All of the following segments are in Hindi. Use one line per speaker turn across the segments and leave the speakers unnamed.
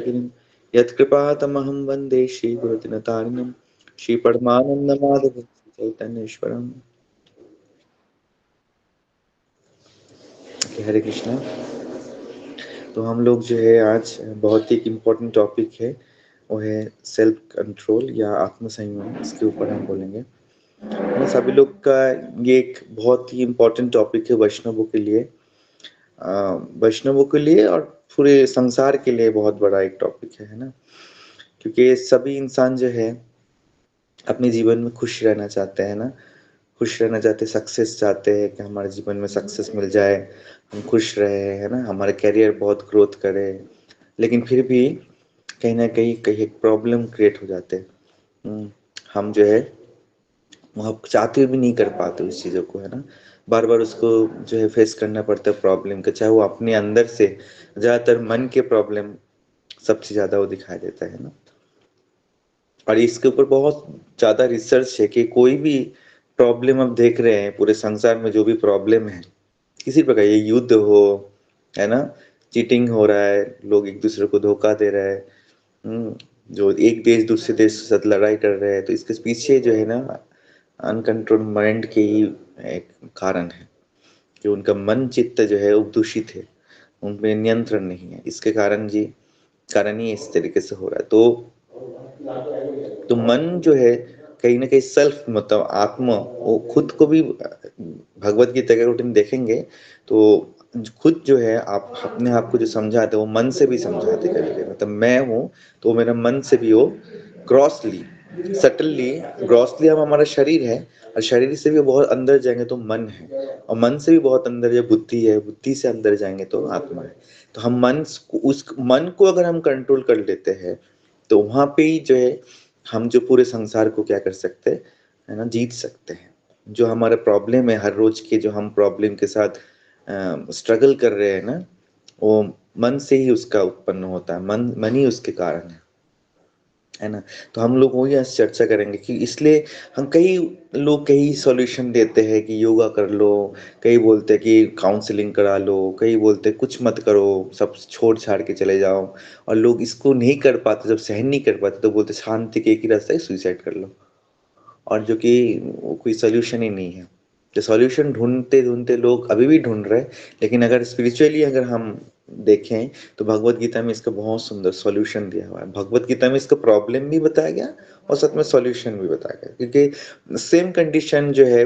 गिरिं यत्कृपातमहं वन्दे श्रीगुरुदिनतारिणं श्रीपरमानन्दमाधवं चैतन्येश्वरम्। हरे कृष्णा। तो हम लोग जो है आज बहुत ही इम्पोर्टेंट टॉपिक है, वो है सेल्फ कंट्रोल या आत्म संयम। इसके ऊपर हम बोलेंगे। हम सभी लोग का ये एक बहुत ही इम्पोर्टेंट टॉपिक है वैष्णवों के लिए, वैष्णवों के लिए और पूरे संसार के लिए बहुत बड़ा एक टॉपिक है ना। क्योंकि सभी इंसान जो है अपने जीवन में खुश रहना चाहते हैं ना, खुश रहना चाहते, सक्सेस चाहते हैं कि हमारे जीवन में सक्सेस मिल जाए, हम खुश रहे, है ना, हमारे करियर बहुत ग्रोथ करे। लेकिन फिर भी कहीं ना कहीं एक प्रॉब्लम क्रिएट हो जाते हैं। हम जो है वहाँ चाहते हुए भी नहीं कर पाते उस चीज़ों को, है ना। बार बार उसको जो है फेस करना पड़ता है प्रॉब्लम का, चाहे वो अपने अंदर से, ज़्यादातर मन के प्रॉब्लम सबसे ज़्यादा वो दिखाई देता है ना। और इसके ऊपर बहुत ज़्यादा रिसर्च है कि कोई भी प्रॉब्लम आप देख रहे हैं पूरे संसार में, जो भी प्रॉब्लम है किसी प्रकार, ये युद्ध हो, है ना, चीटिंग हो रहा है, लोग एक दूसरे को धोखा दे रहे हैं, जो एक देश दूसरे देश के साथ लड़ाई कर रहे हैं, तो इसके पीछे जो है ना अनकंट्रोल माइंड के ही एक कारण है कि उनका मन चित्त जो है वो दूषित है, उनमें नियंत्रण नहीं है। इसके कारण ही इस तरीके से हो रहा है। तो मन जो है कहीं ना कहीं सेल्फ, मतलब आत्मा, वो खुद को भी भगवत गीता के रूटीन देखेंगे तो खुद जो है आप अपने आप को जो समझाते वो मन से भी समझाते करेंगे। मतलब मैं हूँ तो मेरा मन से भी वो ग्रॉसली, सटनली, ग्रॉसली हम हमारा शरीर है, और शरीर से भी बहुत अंदर जाएंगे तो मन है, और मन से भी बहुत अंदर जो बुद्धि है, बुद्धि से अंदर जाएंगे तो आत्मा है। तो हम उस मन को अगर हम कंट्रोल कर लेते हैं तो वहां पे ही जो है हम जो पूरे संसार को क्या कर सकते हैं, है ना, जीत सकते हैं। जो हमारा प्रॉब्लम है हर रोज के, जो हम प्रॉब्लम के साथ स्ट्रगल कर रहे हैं ना, वो मन से ही उसका उत्पन्न होता है, मन ही उसके कारण है ना। तो हम लोग वही आज चर्चा करेंगे कि इसलिए हम कई लोग कई सॉल्यूशन देते हैं कि योगा कर लो, कई बोलते हैं कि काउंसलिंग करा लो, कई बोलते हैं कुछ मत करो, सब छोड़ छाड़ के चले जाओ। और लोग इसको नहीं कर पाते, जब सहन नहीं कर पाते तो बोलते शांति के एक ही रास्ता है, सुसाइड कर लो। और जो कि वो कोई सोल्यूशन ही नहीं है। तो सॉल्यूशन ढूंढते ढूंढते लोग अभी भी ढूंढ रहे हैं। लेकिन अगर स्पिरिचुअली अगर हम देखें तो भगवत गीता में इसका बहुत सुंदर सॉल्यूशन दिया हुआ है। भगवत गीता में इसका प्रॉब्लम भी बताया गया और साथ में सॉल्यूशन भी बताया गया, क्योंकि सेम कंडीशन जो है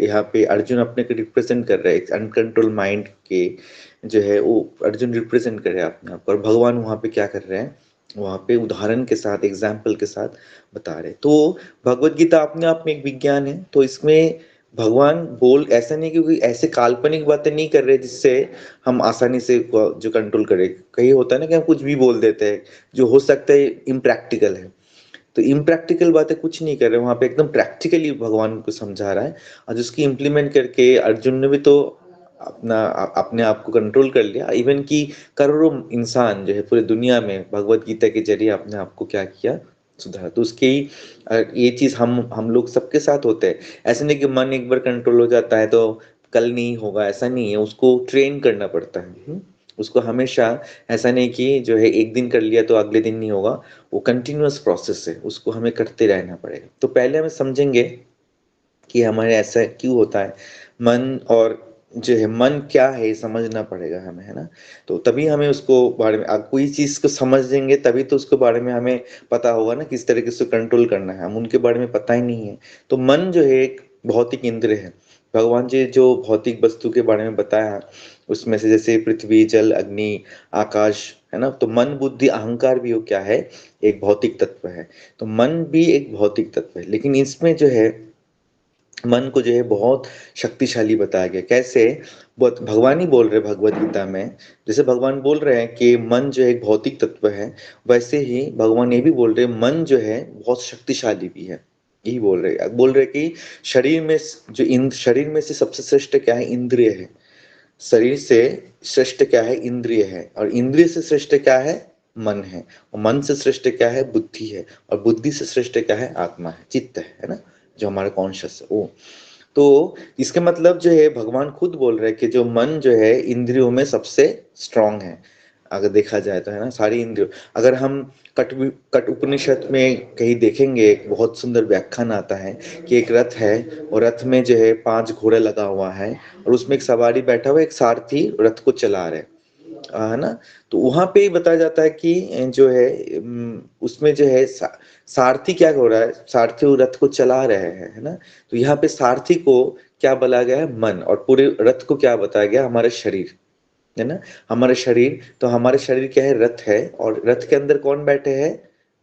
यहाँ पे अर्जुन अपने को रिप्रेजेंट कर रहे हैं, अनकंट्रोल माइंड के जो है वो अर्जुन रिप्रेजेंट कर रहे हैं अपने आप को, और भगवान वहाँ पे क्या कर रहे हैं, वहाँ पे उदाहरण के साथ, एग्जाम्पल के साथ बता रहे। तो भगवत गीता अपने आप में एक विज्ञान है। तो इसमें भगवान बोल ऐसा नहीं, क्योंकि ऐसे काल्पनिक बातें नहीं कर रहे जिससे हम आसानी से जो कंट्रोल करें। कहीं होता है ना कि हम कुछ भी बोल देते हैं जो हो सकता है इम्प्रैक्टिकल है, तो इम्प्रैक्टिकल बातें कुछ नहीं कर रहे, वहां पे एकदम प्रैक्टिकली भगवान को समझा रहा है। और जिसकी इम्प्लीमेंट करके अर्जुन ने भी तो अपने आप को कंट्रोल कर लिया। इवन कि करोड़ों इंसान जो है पूरे दुनिया में भगवत गीता के जरिए अपने आप को क्या किया, सुधारा। तो उसके ही ये चीज हम लोग सबके साथ होते हैं। ऐसे नहीं कि मन एक बार कंट्रोल हो जाता है तो कल नहीं होगा, ऐसा नहीं है, उसको ट्रेन करना पड़ता है। उसको हमेशा, ऐसा नहीं कि जो है एक दिन कर लिया तो अगले दिन नहीं होगा, वो कंटिन्यूअस प्रोसेस है, उसको हमें करते रहना पड़ेगा। तो पहले हमें समझेंगे कि हमारे ऐसा क्यों होता है। मन और जो है मन क्या है ये समझना पड़ेगा हमें, है ना। तो तभी हमें उसको बारे में, कोई चीज को समझेंगे तभी तो उसके बारे में हमें पता होगा ना किस तरीके से कंट्रोल करना है। हम उनके बारे में पता ही नहीं है। तो मन जो है एक भौतिक इंद्र है। भगवान जी जो भौतिक वस्तु के बारे में बताया उसमें से, जैसे पृथ्वी, जल, अग्नि, आकाश, है ना, तो मन, बुद्धि, अहंकार भी वो क्या है, एक भौतिक तत्व है। तो मन भी एक भौतिक तत्व है, लेकिन इसमें जो है मन को जो है बहुत शक्तिशाली बताया गया। कैसे, बहुत भगवान ही बोल रहे भगवत गीता में, जैसे भगवान बोल रहे हैं कि मन जो है एक भौतिक तत्व है, वैसे ही भगवान ये भी बोल रहे हैं मन जो है बहुत शक्तिशाली भी है। यही बोल रहे कि शरीर में जो शरीर में से सबसे श्रेष्ठ क्या है, इंद्रिय है। शरीर से श्रेष्ठ क्या है, इंद्रिय है। और इंद्रिय से श्रेष्ठ क्या है, मन है। और मन से श्रेष्ठ क्या है, बुद्धि है। और बुद्धि से श्रेष्ठ क्या है, आत्मा है, चित्त है ना, जो हमारा कॉन्शियस है वो। तो इसके मतलब जो है भगवान खुद बोल रहे हैं कि जो मन जो है इंद्रियों में सबसे स्ट्रांग है। अगर देखा जाए तो, है ना, सारी इंद्रियों। अगर हम कट उपनिषद में कहीं देखेंगे, एक बहुत सुंदर व्याख्यान आता है कि एक रथ है और रथ में जो है 5 घोड़े लगा हुआ है और उसमें एक सवारी बैठा हुआ, एक सारथी रथ को चला रहे, है ना। तो वहां पे ही बताया जाता है कि जो है उसमें जो है सारथी क्या हो रहा है, सारथी वो रथ को चला रहे हैं, है ना। तो यहाँ पे सारथी को क्या बोला गया है, मन, और पूरे रथ को क्या बताया गया, हमारे शरीर, है ना, हमारे शरीर। तो हमारे शरीर क्या है, रथ है, और रथ के अंदर कौन बैठे हैं,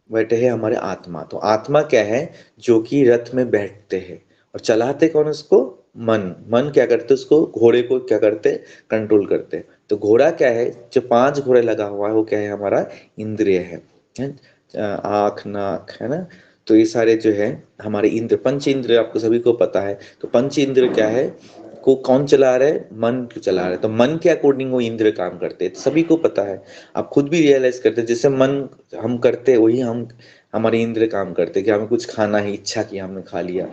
बैठे हैं हमारे आत्मा। तो आत्मा क्या है, जो कि रथ में बैठते हैं, और चलाते कौन उसको, मन। मन क्या करते उसको, घोड़े को क्या करते, कंट्रोल करते। तो घोड़ा क्या है, जो 5 घोड़े लगा हुआ है वो क्या है, हमारा इंद्रिय है? आँख, नाक, है ना। तो ये सारे जो है हमारे इंद्र, पंच इंद्र आपको सभी को पता है। तो पंच इंद्र क्या है, को कौन चला रहा है, मन को चला रहा है। तो मन के अकॉर्डिंग वो इंद्र काम करते हैं, सभी को पता है। आप खुद भी रियलाइज करते हैं, जैसे मन हम करते हैं वही हम, हमारे इंद्र काम करते हैं कि हमें कुछ खाना है, इच्छा की, हमने खा लिया,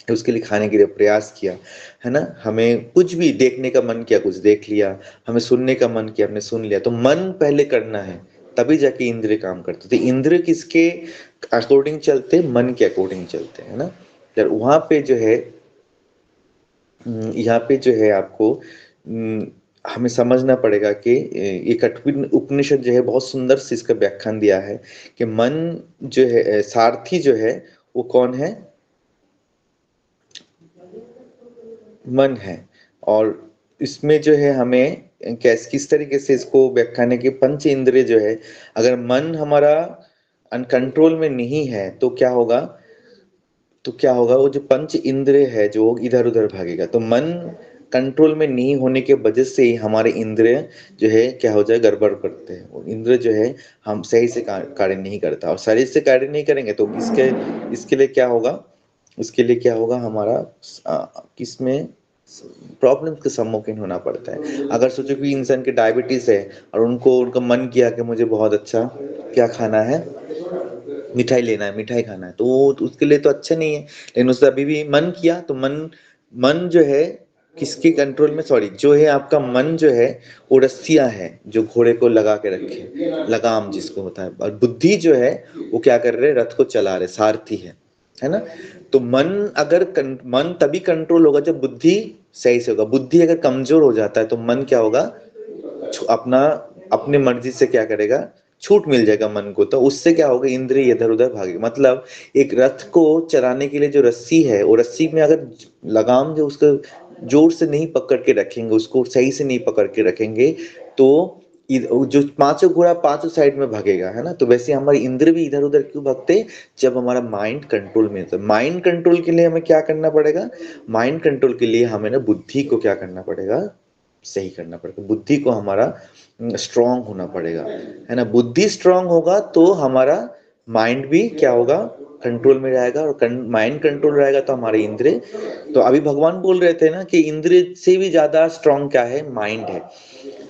उसके लिए खाने के लिए प्रयास किया, है ना। हमें कुछ भी देखने का मन किया, कुछ देख लिया, हमें सुनने का मन किया, हमने सुन लिया। तो मन पहले करना है, तभी जाके इंद्र काम करते। तो इंद्र किसके अकॉर्डिंग चलते, मन के अकॉर्डिंग चलते, है ना। यार वहां पे जो है, यहाँ पे जो है आपको हमें समझना पड़ेगा कि ये कठोपनिषद उपनिषद जो है बहुत सुंदर से इसका व्याख्यान दिया है कि मन जो है, सारथी जो है वो कौन है, मन है। और इसमें जो है हमें कैस किस तरीके से इसको व्याख्यान है कि पंच इंद्रिय जो है, अगर मन हमारा अनकंट्रोल में नहीं है तो क्या होगा, तो क्या होगा, वो जो पंच इंद्रिय है जो इधर उधर भागेगा। तो मन कंट्रोल में नहीं होने के वजह से ही हमारे इंद्रिय जो है क्या हो जाए, गड़बड़ करते हैं। वो इंद्रिय जो है हम सही से कार्य नहीं करता, और शरीर से कार्य नहीं करेंगे तो इसके लिए क्या होगा, इसके लिए क्या होगा, हमारा किसमें प्रॉब्लम का सम्मुखीन होना पड़ता है। अगर सोचो कि इंसान के डायबिटीज है और उनको उनका मन किया कि मुझे बहुत अच्छा क्या खाना है, मिठाई लेना है, मिठाई खाना है, तो वो तो उसके लिए तो अच्छा नहीं है। लेकिन उसने अभी भी मन किया, तो मन मन जो है किसके कंट्रोल में, सॉरी, जो है आपका मन जो है वो रस्सियां है जो घोड़े को लगा के रखे, लगाम जिसको होता है। और बुद्धि जो है वो क्या कर रहे, रथ को चला रहे, सारथी है ना। तो मन अगर मन तभी कंट्रोल होगा जब बुद्धि सही से होगा। बुद्धि अगर कमजोर हो जाता है तो मन क्या होगा, अपना अपने मर्जी से क्या करेगा, छूट मिल जाएगा मन को, तो उससे क्या होगा, इंद्रिय इधर उधर भागेगी। मतलब एक रथ को चलाने के लिए जो रस्सी है, वो रस्सी में अगर लगाम जो उसको जोर से नहीं पकड़ के रखेंगे, उसको सही से नहीं पकड़ के रखेंगे, तो जो 5 घोड़ा 5 साइड में भागेगा, है ना। तो वैसे हमारे इंद्र भी इधर उधर क्यों भागते, जब हमारा माइंड कंट्रोल में है। तो माइंड कंट्रोल के लिए हमें क्या करना पड़ेगा, माइंड कंट्रोल के लिए हमें ना बुद्धि को क्या करना पड़ेगा, सही करना पड़ेगा। बुद्धि को हमारा स्ट्रांग होना पड़ेगा, है ना। बुद्धि स्ट्रांग होगा तो हमारा माइंड भी क्या होगा, कंट्रोल में रहेगा, और माइंड कंट्रोल रहेगा तो हमारे इंद्रिय। तो अभी भगवान बोल रहे थे ना कि इंद्रिय से भी ज्यादा स्ट्रांग क्या है, माइंड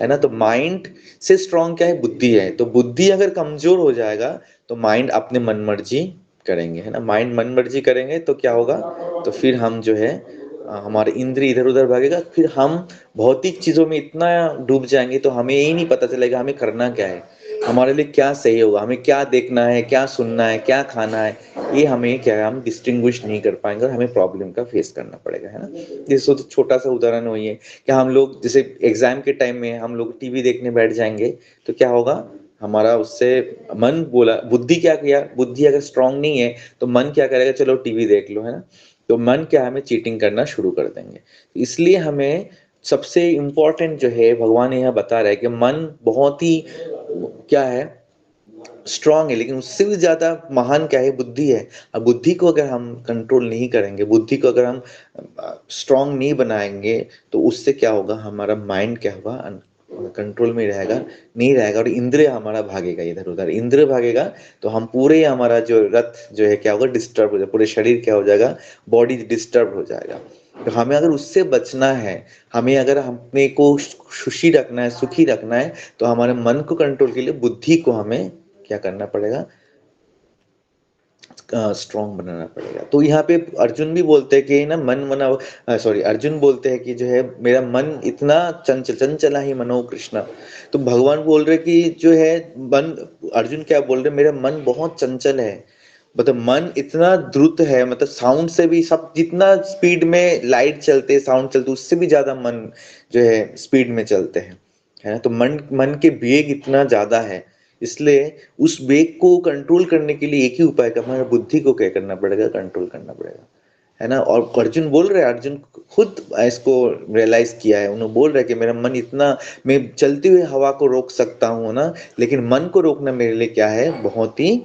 है ना। तो माइंड से स्ट्रांग क्या है, बुद्धि है। तो बुद्धि अगर कमजोर हो जाएगा तो माइंड अपने मन मर्जी करेंगे, है ना। माइंड मन मर्जी करेंगे तो क्या होगा, तो फिर हम जो है हमारे इंद्रिय इधर उधर भागेगा, फिर हम भौतिक चीजों में इतना डूब जाएंगे तो हमें यही नहीं पता चलेगा हमें करना क्या है, हमारे लिए क्या सही होगा, हमें क्या देखना है, क्या सुनना है, क्या खाना है। ये हमें क्या है, हम डिस्टिंग्विश नहीं कर पाएंगे और हमें प्रॉब्लम का फेस करना पड़ेगा, है ना। जैसे तो छोटा सा उदाहरण वही है कि हम लोग जैसे एग्जाम के टाइम में हम लोग टीवी देखने बैठ जाएंगे, तो क्या होगा, हमारा उससे मन बोला, बुद्धि क्या किया, बुद्धि अगर स्ट्रांग नहीं है तो मन क्या करेगा, चलो टीवी देख लो, है ना। तो मन क्या, हमें चीटिंग करना शुरू कर देंगे। इसलिए हमें सबसे इम्पोर्टेंट जो है, भगवान यह बता रहा है कि मन बहुत ही क्या है, स्ट्रांग है, लेकिन उससे भी ज्यादा महान क्या है, बुद्धि है। और बुद्धि को अगर हम कंट्रोल नहीं करेंगे, बुद्धि को अगर हम स्ट्रांग नहीं बनाएंगे, तो उससे क्या होगा, हमारा माइंड क्या होगा, कंट्रोल में रहेगा, नहीं रहेगा, और इंद्रिय हमारा भागेगा इधर उधर, इंद्रिय भागेगा तो हम पूरे, हमारा जो रथ जो है क्या होगा, डिस्टर्ब हो जाएगा, पूरे शरीर क्या हो जाएगा, बॉडी डिस्टर्ब हो जाएगा। तो हमें अगर उससे बचना है, हमें अगर अपने को खुशी रखना है, सुखी रखना है, तो हमारे मन को कंट्रोल के लिए बुद्धि को हमें क्या करना पड़ेगा, स्ट्रांग बनाना पड़ेगा। तो यहाँ पे अर्जुन भी बोलते हैं कि ना अर्जुन बोलते हैं कि जो है मेरा मन इतना चंचला ही मनो कृष्णा। तो भगवान बोल रहे कि जो है मन, अर्जुन क्या बोल रहे, मेरा मन बहुत चंचल है, मतलब मन इतना द्रुत है, मतलब साउंड से भी, सब जितना स्पीड में लाइट चलते साउंड चलते उससे भी ज्यादा मन जो है स्पीड में चलते हैं, है ना। तो मन मन के वेग इतना ज्यादा है, इसलिए उस वेग को कंट्रोल करने के लिए एक ही उपाय का, हमारा बुद्धि को क्या करना पड़ेगा, कंट्रोल करना पड़ेगा, है ना। और अर्जुन बोल रहे हैं, अर्जुन खुद इसको रियलाइज किया है, उन्होंने बोल रहे हैं कि मेरा मन इतना, मैं चलती हुई हवा को रोक सकता हूँ ना, लेकिन मन को रोकना मेरे लिए क्या है, बहुत ही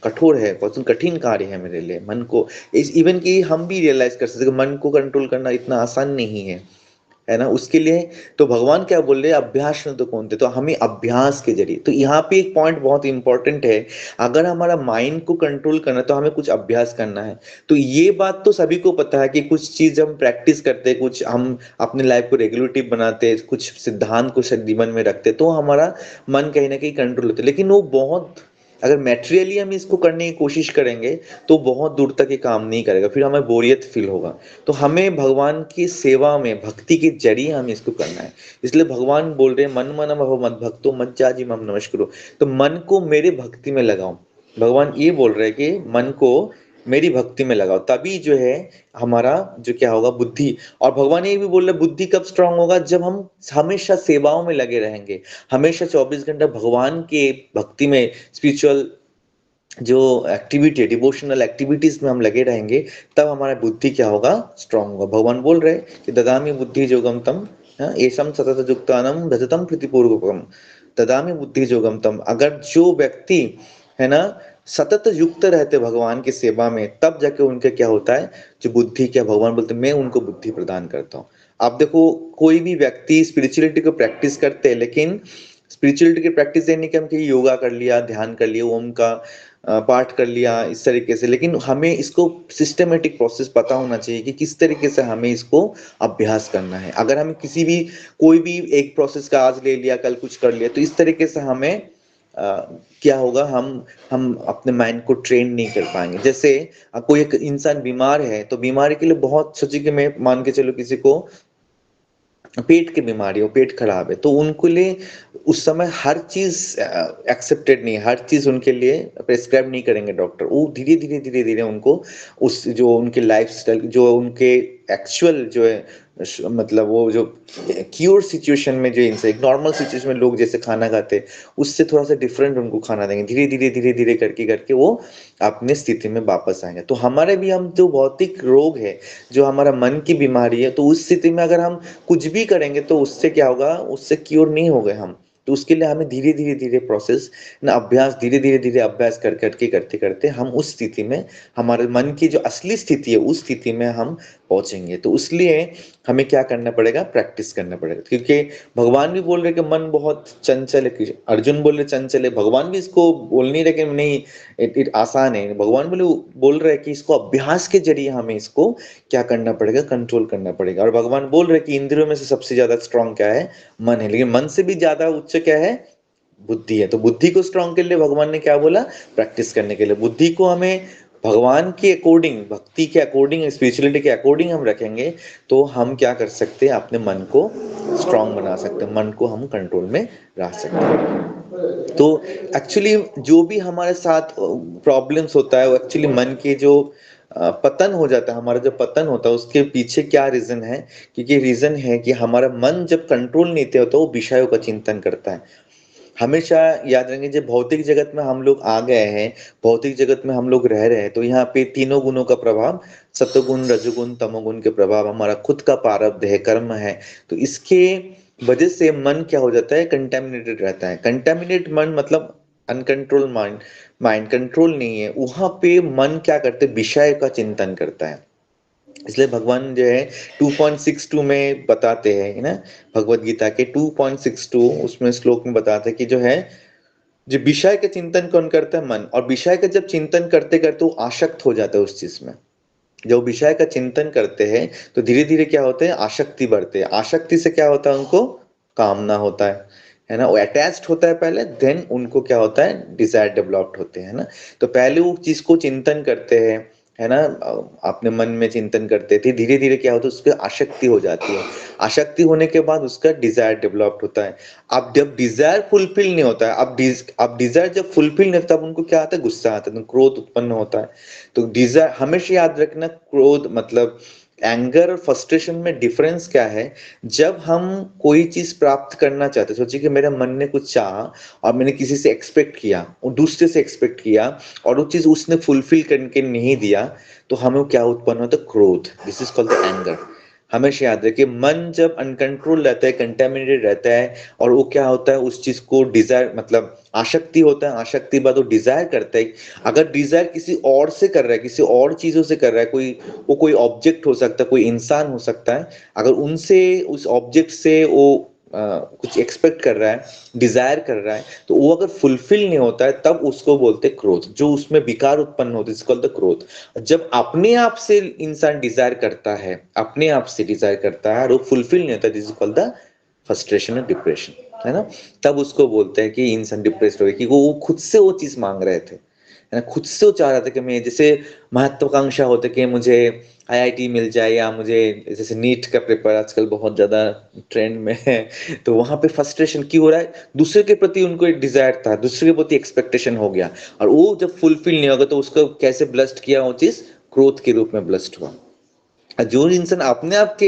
कठोर है, बहुत कठिन कार्य है मेरे लिए मन को। इस इवन कि हम भी रियलाइज कर सकते हैं कि मन को कंट्रोल करना इतना आसान नहीं है ना। उसके लिए तो भगवान क्या बोल रहे हैं, अभ्यास में तो कौन थे, तो हमें अभ्यास के जरिए, तो यहाँ पे एक पॉइंट बहुत इंपॉर्टेंट है, अगर हमारा माइंड को कंट्रोल करना है तो हमें कुछ अभ्यास करना है। तो ये बात तो सभी को पता है कि कुछ चीज हम प्रैक्टिस करते हैं, कुछ हम अपने लाइफ को रेगुलेटिव बनाते हैं, कुछ सिद्धांत को जीवन में रखते हैं, तो हमारा मन कहीं ना कहीं कंट्रोल होता है। लेकिन वो बहुत, अगर मैटेरियली हम इसको करने की कोशिश करेंगे तो बहुत दूर तक ये काम नहीं करेगा, फिर हमें बोरियत फील होगा। तो हमें भगवान की सेवा में भक्ति के जरिए हमें इसको करना है। इसलिए भगवान बोल रहे हैं मन मन भव मत भक्तो मज्जाजी मम नमस्कुरु। तो मन को मेरे भक्ति में लगाओ, भगवान ये बोल रहे हैं कि मन को मेरी भक्ति में लगाओ, तभी जो है हमारा जो क्या होगा, बुद्धि। और भगवान ये भी बोल रहे, बुद्धि कब स्ट्रांग होगा, जब हम हमेशा सेवाओं में लगे रहेंगे, हमेशा 24 घंटा भगवान के भक्ति में, स्पिरिचुअल जो एक्टिविटी है, डिवोशनल एक्टिविटीज में हम लगे रहेंगे, तब हमारा बुद्धि क्या होगा, स्ट्रांग होगा। भगवान बोल रहे कि ददामी बुद्धि जोगम तम, एसम सतत युक्तानम भजतम प्रीतिपूर्वकम, ददामी बुद्धि जोगम तम। अगर जो व्यक्ति है ना सतत युक्त रहते भगवान की सेवा में, तब जाके उनके क्या होता है, जो बुद्धि, क्या भगवान बोलते मैं उनको बुद्धि प्रदान करता हूँ। आप देखो, कोई भी व्यक्ति स्पिरिचुअलिटी को प्रैक्टिस करते हैं, लेकिन स्पिरिचुअलिटी की प्रैक्टिस नहीं कि हम कहीं योगा कर लिया, ध्यान कर लिया, ओम का पाठ कर लिया इस तरीके से, लेकिन हमें इसको सिस्टमेटिक प्रोसेस पता होना चाहिए कि किस तरीके से हमें इसको अभ्यास करना है। अगर हम किसी भी, कोई भी एक प्रोसेस का आज ले लिया, कल कुछ कर लिया, तो इस तरीके से हमें क्या होगा, हम अपने माइंड को ट्रेन नहीं कर पाएंगे। जैसे कोई एक इंसान बीमार है, तो बीमारी के लिए बहुत, सोचिए कि मैं मान के चलो किसी को पेट की बीमारी हो, पेट खराब है, तो उनके लिए उस समय हर चीज एक्सेप्टेड नहीं है, हर चीज उनके लिए प्रेस्क्राइब नहीं करेंगे डॉक्टर। वो धीरे धीरे उनको उस जो उनके लाइफ स्टाइल, जो उनके एक्चुअल जो है, मतलब वो जो क्योर सिचुएशन में, जो इनसे एक नॉर्मल सिचुएशन में लोग जैसे खाना खाते, उससे थोड़ा सा डिफरेंट उनको खाना देंगे, धीरे धीरे करके करके वो अपने स्थिति में वापस आएंगे। तो हमारे भी, हम जो भौतिक रोग है, जो हमारा मन की बीमारी है, तो उस स्थिति में अगर हम कुछ भी करेंगे तो उससे क्या होगा, उससे क्योर नहीं हो गए हम। तो उसके लिए हमें धीरे प्रोसेस ना, अभ्यास, धीरे अभ्यास कर करके करते करते हम उस स्थिति में, हमारे मन की जो असली स्थिति है, उस स्थिति में हम पहुंचेंगे। तो इसलिए हमें क्या करना पड़ेगा, प्रैक्टिस करना पड़ेगा। क्योंकि भगवान भी बोल रहे कि मन बहुत चंचल है, अर्जुन बोल रहे चंचल है, भगवान भी इसको बोल नहीं रहे कि नहीं आसान है। भगवान बोल रहे कि इसको अभ्यास के जरिए हमें इसको क्या करना पड़ेगा, कंट्रोल करना पड़ेगा। और भगवान बोल रहे कि इंद्रियों में से सबसे ज्यादा स्ट्रांग क्या है, मन है, लेकिन मन से भी ज्यादा उच्च क्या है, बुद्धि है। तो बुद्धि को स्ट्रांग के लिए भगवान ने क्या बोला, प्रैक्टिस करने के लिए। बुद्धि को हमें भगवान के अकॉर्डिंग, भक्ति के अकॉर्डिंग, स्पिरिचुअलिटी के अकॉर्डिंग हम रखेंगे, तो हम क्या कर सकते हैं, अपने मन को स्ट्रांग बना सकते हैं, मन को हम कंट्रोल में रख सकते हैं। तो एक्चुअली जो भी हमारे साथ प्रॉब्लम्स होता है, वो एक्चुअली मन के जो पतन हो जाता है, हमारा जो पतन होता है, उसके पीछे क्या रीजन है, क्योंकि रीजन है कि हमारा मन जब कंट्रोल नहीं होता, वो विषयों का चिंतन करता है। हमेशा याद रखेंगे, जब भौतिक जगत में हम लोग आ गए हैं, भौतिक जगत में हम लोग रह रहे हैं, तो यहाँ पे तीनों गुणों का प्रभाव, सत्वगुण, रजोगुण, तमोगुण के प्रभाव, हमारा खुद का प्रारब्ध है, कर्म है, तो इसके वजह से मन क्या हो जाता है, कंटेमिनेटेड रहता है। कंटेमिनेट मन मतलब अनकंट्रोल माइंड, माइंड कंट्रोल नहीं है, वहां पे मन क्या करते, विषय का चिंतन करता है। इसलिए भगवान जो है 2.62 में बताते हैं, है ना, भगवत गीता के 2.62 उसमें श्लोक में बताते हैं कि जो है, जो विषय का चिंतन कौन करता है, मन। और विषय का जब चिंतन करते करते वो आसक्त हो जाता है उस चीज में। जब विषय का चिंतन करते हैं तो धीरे धीरे क्या होते हैं, आसक्ति बढ़ते हैं, आसक्ति से क्या होता है, उनको कामना होता है, है ना, वो अटैच्ड होता है पहले, देन उनको क्या होता है, डिजायर डेवलप्ड होते हैं, है ना। तो पहले वो चीज को चिंतन करते हैं, है ना, अपने मन में चिंतन करते थे, धीरे धीरे क्या होता है, उसके आसक्ति हो जाती है, आसक्ति होने के बाद उसका डिजायर डेवलप्ड होता है। अब जब डिजायर फुलफिल नहीं होता है, अब डिजायर जब फुलफिल नहीं होता, तब उनको क्या आता है, गुस्सा आता है, तो क्रोध उत्पन्न होता है। तो डिजायर हमेशा याद रखना, क्रोध मतलब एंगर और फ्रस्ट्रेशन में डिफरेंस क्या है। जब हम कोई चीज प्राप्त करना चाहते हैं, सोचिए कि मेरे मन ने कुछ चाहा और मैंने किसी से एक्सपेक्ट किया और दूसरे से एक्सपेक्ट किया और वो चीज उसने फुलफिल करके नहीं दिया, तो हमें क्या उत्पन्न होता है, क्रोध। This is called the anger. हमेशा याद रखिए, मन जब अनकंट्रोल रहता है, कंटेमिनेटेड रहता है, और वो क्या होता है, उस चीज को डिजायर मतलब आसक्ति होता है, आसक्ति बाद वो डिजायर करता है। अगर डिजायर किसी और से कर रहा है, किसी और चीजों से कर रहा है, वो कोई ऑब्जेक्ट हो सकता है, कोई इंसान हो सकता है, अगर उनसे उस ऑब्जेक्ट से वो कुछ एक्सपेक्ट कर रहा है, डिजायर कर रहा है, तो वो अगर फुलफिल नहीं होता है, तब उसको बोलते हैं क्रोध, जो उसमें विकार उत्पन्न होता है, इसको बोलते हैं क्रोध। जब अपने आप से इंसान डिजायर करता है, अपने आप से डिजायर करता है और वो फुलफिल नहीं होता, this is called the frustration और डिप्रेशन, है ना। तब उसको बोलते हैं कि इंसान डिप्रेस्ड हो गया, कि वो खुद से वो चीज मांग रहे थे, है ना, खुद से वो चाह रहा था कि मैं, जैसे महत्वाकांक्षा होते कि मुझे आईआईटी मिल जाए, या मुझे जैसे नीट का पेपर आजकल बहुत ज्यादा ट्रेंड में है, तो वहां पे फ्रस्ट्रेशन क्यों हो रहा है, दूसरे के प्रति उनको एक डिजायर था, दूसरे के प्रति एक्सपेक्टेशन हो गया, और वो जब फुलफिल नहीं होगा तो उसको कैसे ब्लस्ट किया, वो चीज क्रोध के रूप में ब्लस्ट हुआ। जो इंसान अपने आप के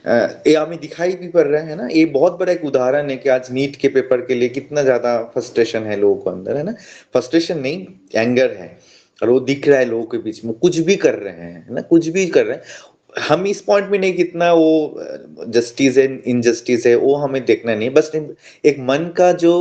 ये हमें दिखाई भी पड़ रहा है ना, ये बहुत बड़ा एक उदाहरण है कि आज नीट के पेपर के लिए कितना ज्यादा फ्रस्ट्रेशन है लोगों को अंदर, है ना। फ्रस्ट्रेशन नहीं, एंगर है, और वो दिख रहा है लोगों के बीच में, कुछ भी कर रहे हैं, है ना, कुछ भी कर रहे हैं। हम इस पॉइंट में नहीं, कितना वो जस्टिस है, इनजस्टिस है, वो हमें देखना नहीं, बस एक मन का जो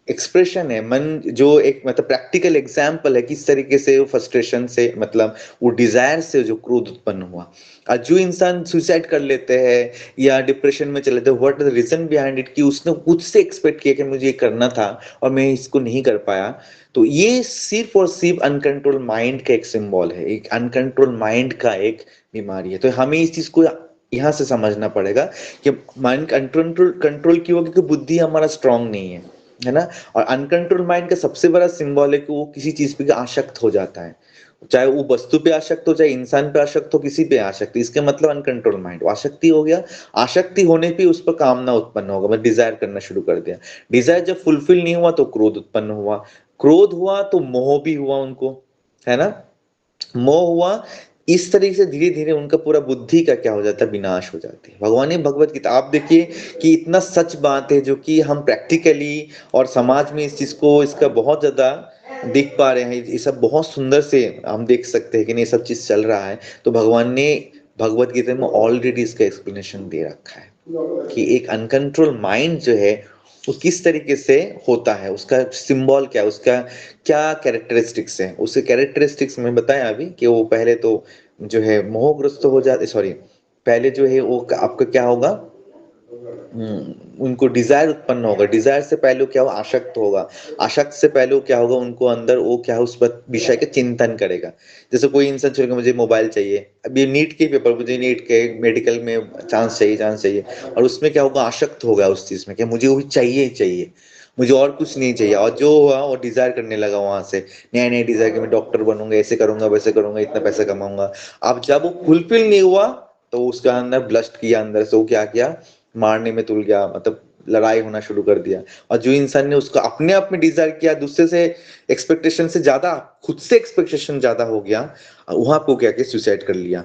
एक्सप्रेशन है, मन जो एक मतलब प्रैक्टिकल एग्जाम्पल है, किस तरीके से वो फ्रस्ट्रेशन से मतलब वो डिजायर से जो क्रोध उत्पन्न हुआ। और जो इंसान सुसाइड कर लेते हैं या डिप्रेशन में चले जाते हैं, what is the reason behind it, कि उसने खुद से एक्सपेक्ट किया कि मुझे ये करना था और मैं इसको नहीं कर पाया। तो ये सिर्फ और सिर्फ अनकंट्रोल माइंड का एक सिंबल है, एक अनकंट्रोल माइंड का एक बीमारी है। तो हमें इस चीज को यहाँ से समझना पड़ेगा कि माइंड कंट्रोल कंट्रोल क्यों होगा, क्योंकि बुद्धि हमारा स्ट्रांग नहीं है ना। और अनकंट्रोल माइंड का सबसे बड़ा सिंबल है कि वो किसी चीज पे आसक्त हो जाता है, चाहे वो वस्तु पे आसक्त हो, चाहे इंसान पे आसक्त हो, किसी पे आसक्त, इसके मतलब अनकंट्रोल माइंड आसक्ति हो गया। आसक्ति होने पे उस पर कामना उत्पन्न होगा, मैं डिजायर करना शुरू कर दिया, डिजायर जब फुलफिल नहीं हुआ तो क्रोध उत्पन्न हुआ, क्रोध हुआ तो मोह भी हुआ उनको, है ना, मोह हुआ। इस तरीके से धीरे धीरे उनका पूरा बुद्धि का क्या हो जाता है, विनाश हो जाती है। भगवान ने भगवत गीता आप देखिए कि इतना सच बात है, जो कि हम प्रैक्टिकली और समाज में इस चीज को इसका बहुत ज्यादा देख पा रहे हैं, ये सब बहुत सुंदर से हम देख सकते हैं कि नहीं सब चीज चल रहा है। तो भगवान ने भगवत गीता में ऑलरेडी इसका एक्सप्लेनेशन दे रखा है कि एक अनकंट्रोल माइंड जो है वो किस तरीके से होता है, उसका सिंबल क्या है, उसका क्या कैरेक्टरिस्टिक्स है। उसके कैरेक्टरिस्टिक्स में बताया अभी कि वो पहले तो जो है मोहग्रस्त हो जाते, सॉरी, पहले जो है वो आपका क्या होगा, उनको डिजायर उत्पन्न होगा, डिजायर से पहले वो क्या होगा, आसक्त होगा, आसक्त से पहले वो क्या होगा, उनको अंदर वो क्या है, उस पर विषय के चिंतन करेगा। जैसे कोई इंसान चलेगा, मुझे मोबाइल चाहिए, अभी नीट के पेपर, मुझे नीट के मेडिकल में चांस चाहिए, चांस चाहिए, और उसमें क्या होगा, आसक्त होगा उस चीज में कि मुझे वो चाहिए ही चाहिए, मुझे और कुछ नहीं चाहिए, और जो हुआ वो डिजायर करने लगा वहां से, नया नया डिजायर कि मैं डॉक्टर बनूंगा, ऐसे करूंगा, वैसे करूंगा, इतना पैसा कमाऊंगा। अब जब वो फुलफिल नहीं हुआ, तो उसका अंदर ब्लस्ट किया, अंदर से वो क्या किया, मारने में तुल गया, मतलब लड़ाई होना शुरू कर दिया। और जो इंसान ने उसको अपने आप में डिजायर किया, दूसरे से एक्सपेक्टेशन से ज्यादा खुद से एक्सपेक्टेशन ज्यादा हो गया, वहां को क्या किया, सुसाइड कर लिया,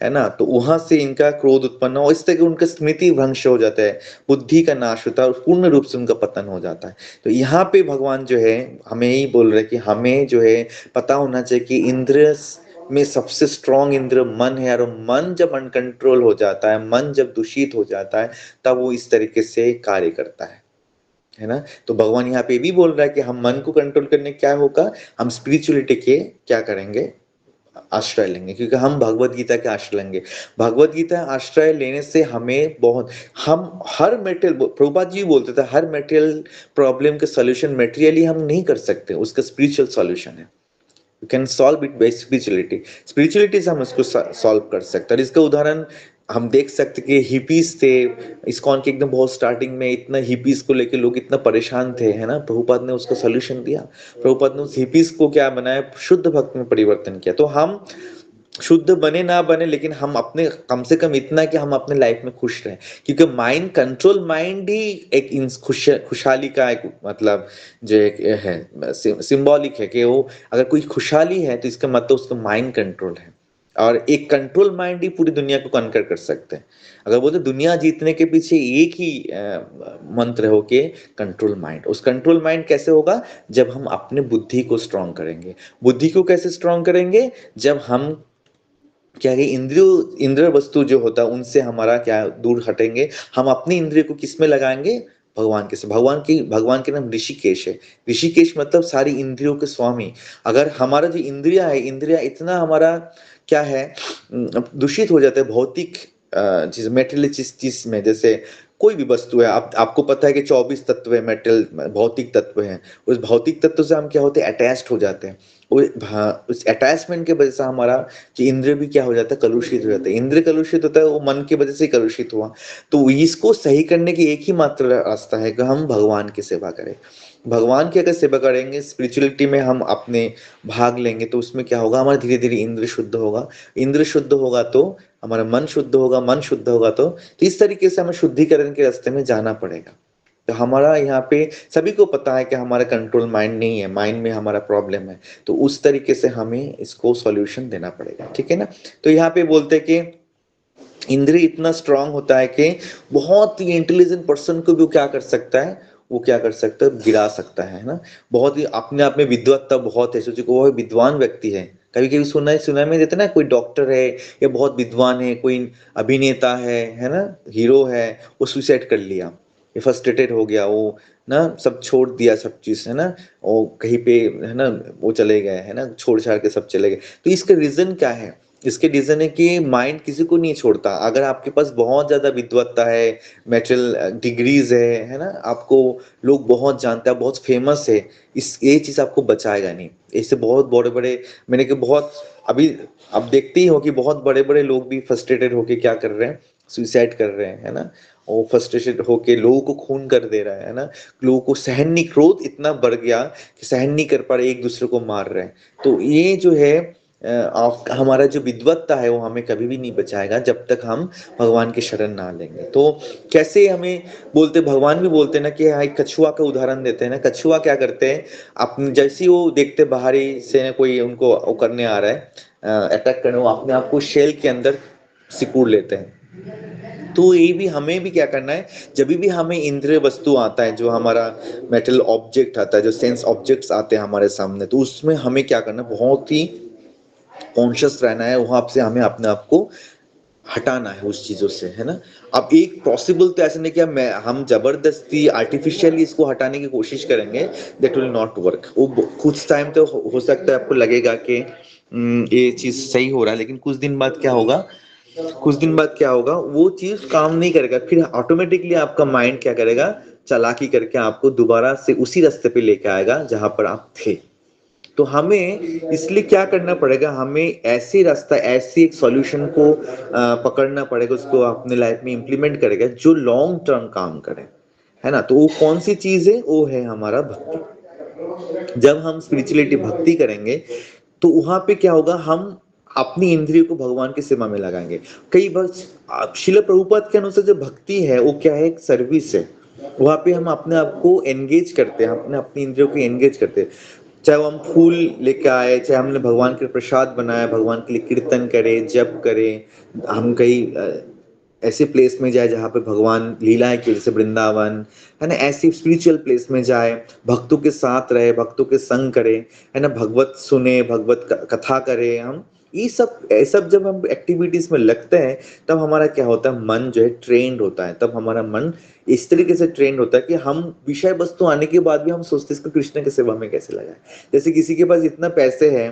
है ना। तो वहां से इनका क्रोध उत्पन्न हो, इस तरह उनका स्मृति भ्रंश हो जाता है, बुद्धि का नाश होता है और पूर्ण रूप से उनका पतन हो जाता है। तो यहाँ पे भगवान जो है हमें यही बोल रहे हैं कि हमें जो है पता होना चाहिए कि इंद्र में सबसे स्ट्रॉन्ग इंद्र मन है, और मन जब अनकंट्रोल हो जाता है, मन जब दूषित हो जाता है, तब वो इस तरीके से कार्य करता है ना। तो भगवान यहाँ पे भी बोल रहा है कि हम मन को कंट्रोल करने क्या होगा, हम स्पिरिचुअलिटी के क्या करेंगे, आश्रय लेंगे, क्योंकि हम भगवत गीता के आश्रय लेंगे। भगवत गीता आश्रय लेने से हमें बहुत, हम हर मेटेरियल, प्रभुपाद जी बोलते थे, हर मेटेरियल प्रॉब्लम के सॉल्यूशन मेटेरियली हम नहीं कर सकते, उसका स्पिरिचुअल सॉल्यूशन है। You can solve it by spirituality, spirituality से हम उसको सॉल्व कर सकते हैं। और इसका उदाहरण हम देख सकते कि हिपीज थे इस्कॉन के एकदम बहुत स्टार्टिंग में, इतना हिपीज को लेके लोग इतना परेशान थे, है ना। प्रभुपाद ने उसका सोल्यूशन दिया। प्रभुपाद ने उस हिपीज को क्या बनाया, शुद्ध भक्त में परिवर्तन किया। तो हम शुद्ध बने ना बने, लेकिन हम अपने कम से कम इतना कि हम अपने लाइफ में खुश रहें, क्योंकि माइंड कंट्रोल, माइंड ही एक खुशहाली का एक मतलब जो एक है सिंबॉलिक है कि वो अगर कोई खुशहाली है तो इसका मतलब उसका माइंड कंट्रोल है। और एक कंट्रोल माइंड ही पूरी दुनिया को कनकर कर सकते हैं। अगर बोलते दुनिया जीतने के पीछे एक ही मंत्र हो के कंट्रोल माइंड। उस कंट्रोल माइंड कैसे होगा, जब हम अपने बुद्धि को स्ट्रांग करेंगे। बुद्धि को कैसे स्ट्रांग करेंगे, जब हम क्या है, इंद्रिय वस्तु जो होता है उनसे हमारा क्या दूर हटेंगे। हम अपनी इंद्रिय को किस में लगाएंगे, भगवान के से। भगवान के नाम ऋषिकेश है। ऋषिकेश मतलब सारी इंद्रियों के स्वामी। अगर हमारा जो इंद्रिया है, इंद्रिया इतना हमारा क्या है दूषित हो जाता है भौतिक चीज, मेटेरियल चीज में। जैसे कोई भी वस्तु है, आपको पता है कि 24 तत्व है, मेटल भौतिक तत्व है। उस भौतिक तत्व से हम क्या होते हैं, अटैच्ड हो जाते हैं। उस अटैचमेंट के वजह से हमारा जो इंद्रिय भी क्या हो जाता है, कलुषित हो जाता है। इंद्रिय कलुषित होता है वो मन की वजह से ही कलुषित हुआ। तो इसको सही करने की एक ही मात्र रास्ता है कि हम भगवान की सेवा करें। भगवान की अगर सेवा करेंगे, स्पिरिचुअलिटी में हम अपने भाग लेंगे, तो उसमें क्या होगा, हमारा धीरे धीरे इंद्र शुद्ध होगा। इंद्र शुद्ध होगा तो हमारा मन शुद्ध होगा, मन शुद्ध होगा तो इस तरीके से हमें शुद्धिकरण के रास्ते में जाना पड़ेगा। तो हमारा यहाँ पे सभी को पता है कि हमारा कंट्रोल माइंड नहीं है, माइंड में हमारा प्रॉब्लम है। तो उस तरीके से हमें इसको सॉल्यूशन देना पड़ेगा, ठीक है ना। तो यहाँ पे बोलते हैं कि इंद्रिय इतना स्ट्रांग होता है कि बहुत ही इंटेलिजेंट पर्सन को भी वो क्या कर सकता है, वो क्या कर सकता है, गिरा सकता है ना। बहुत ही अपने आप में विद्वत्ता बहुत है, सोचो वो विद्वान व्यक्ति है। कभी कभी सुना में देते ना, कोई डॉक्टर है या बहुत विद्वान है, कोई अभिनेता है ना, हीरो है, वो सुसाइड कर लिया, ये फ्रस्ट्रेटेड हो गया, वो ना सब छोड़ दिया, सब चीज है ना, वो कहीं पे है ना, वो चले गए है ना, छोड़ छाड़ के सब चले गए। तो इसका रीजन क्या है, इसके रीजन है कि माइंड किसी को नहीं छोड़ता। अगर आपके पास बहुत ज्यादा विद्वत्ता है, मेटल डिग्रीज है ना, आपको लोग बहुत जानते हैं, बहुत फेमस है, इस ये चीज आपको बचाएगा नहीं। इससे बहुत बड़े बड़े, मैंने कि बहुत अभी आप देखते ही हो कि बहुत बड़े बड़े लोग भी फ्रस्ट्रेटेड होके क्या कर रहे हैं, सुसाइड कर रहे हैं, है ना। वो फ्रस्ट्रेटेड होके लोगों को खून कर दे रहा है ना। लोगों को सहन नहीं, क्रोध इतना बढ़ गया कि सहन नहीं कर पा रहे, एक दूसरे को मार रहे हैं। तो ये जो है हमारा जो विद्वत्ता है वो हमें कभी भी नहीं बचाएगा जब तक हम भगवान की शरण ना लेंगे। तो कैसे हमें बोलते, भगवान भी बोलते हैं ना कि हाँ, एक कछुआ का उदाहरण देते हैं ना। कछुआ क्या करते हैं, अपने जैसे ही वो देखते बाहरी से कोई उनको वो करने आ रहा है, अटैक करने, वो अपने आप को शेल के अंदर सिकुड़ लेते हैं। तो ये भी हमें भी क्या करना है, जब भी हमें इंद्रिय वस्तु आता है, जो हमारा मेटल ऑब्जेक्ट आता है, जो सेंस ऑब्जेक्ट्स आते हैं हमारे सामने, तो उसमें हमें क्या करना है, बहुत ही कॉन्शियस रहना है। वहां से हमें अपने आप को हटाना है उस चीजों से, है ना। अब एक पॉसिबल तो ऐसा नहीं कि हम जबरदस्ती आर्टिफिशियली इसको हटाने की कोशिश करेंगे, दैट विल नॉट वर्क। वो कुछ टाइम तो हो सकता है आपको लगेगा कि ये चीज सही हो रहा है, लेकिन कुछ दिन बाद क्या होगा, वो चीज काम नहीं करेगा। फिर ऑटोमेटिकली आपका माइंड क्या करेगा, चालाकी करके आपको दोबारा से उसी रास्ते पे लेके आएगा जहां पर आप थे। तो हमें इसलिए क्या करना पड़ेगा, हमें ऐसी रास्ता, ऐसी एक सॉल्यूशन को पकड़ना पड़ेगा, उसको अपने लाइफ में इंप्लीमेंट करेगा जो लॉन्ग टर्म काम करे, है ना। तो वो कौन सी चीज है, वो है हमारा भक्ति। जब हम स्पिरिचुअलिटी भक्ति करेंगे तो वहां पे क्या होगा, हम अपनी इंद्रियों को भगवान की सेवा में लगाएंगे। कई बार शिल प्रभुपाद के अनुसार जो भक्ति है वो क्या है, एक सर्विस है। वहां पे हम अपने आप को एंगेज करते हैं, अपने अपनी इंद्रियों को एंगेज करते हैं। चाहे वो हम फूल लेके आए, चाहे हमने भगवान के प्रसाद बनाया, भगवान के लिए कीर्तन करें, जप करें, हम कहीं ऐसे प्लेस में जाए जहाँ पे भगवान लीलाएं की, जैसे वृंदावन, है ना, ऐसी स्पिरिचुअल प्लेस में जाए, भक्तों के साथ रहे, भक्तों के संग करे, है ना, भगवत सुने, भगवत कथा करे। हम ये सब जब हम एक्टिविटीज में लगते हैं, तब हमारा क्या होता है, मन जो है ट्रेंड होता है। तब हमारा मन इस तरीके से ट्रेंड होता है कि हम विषय वस्तु आने के बाद भी हम सोचते हैं इसको कृष्ण की सेवा में कैसे लगाए। जैसे किसी के पास इतना पैसे है,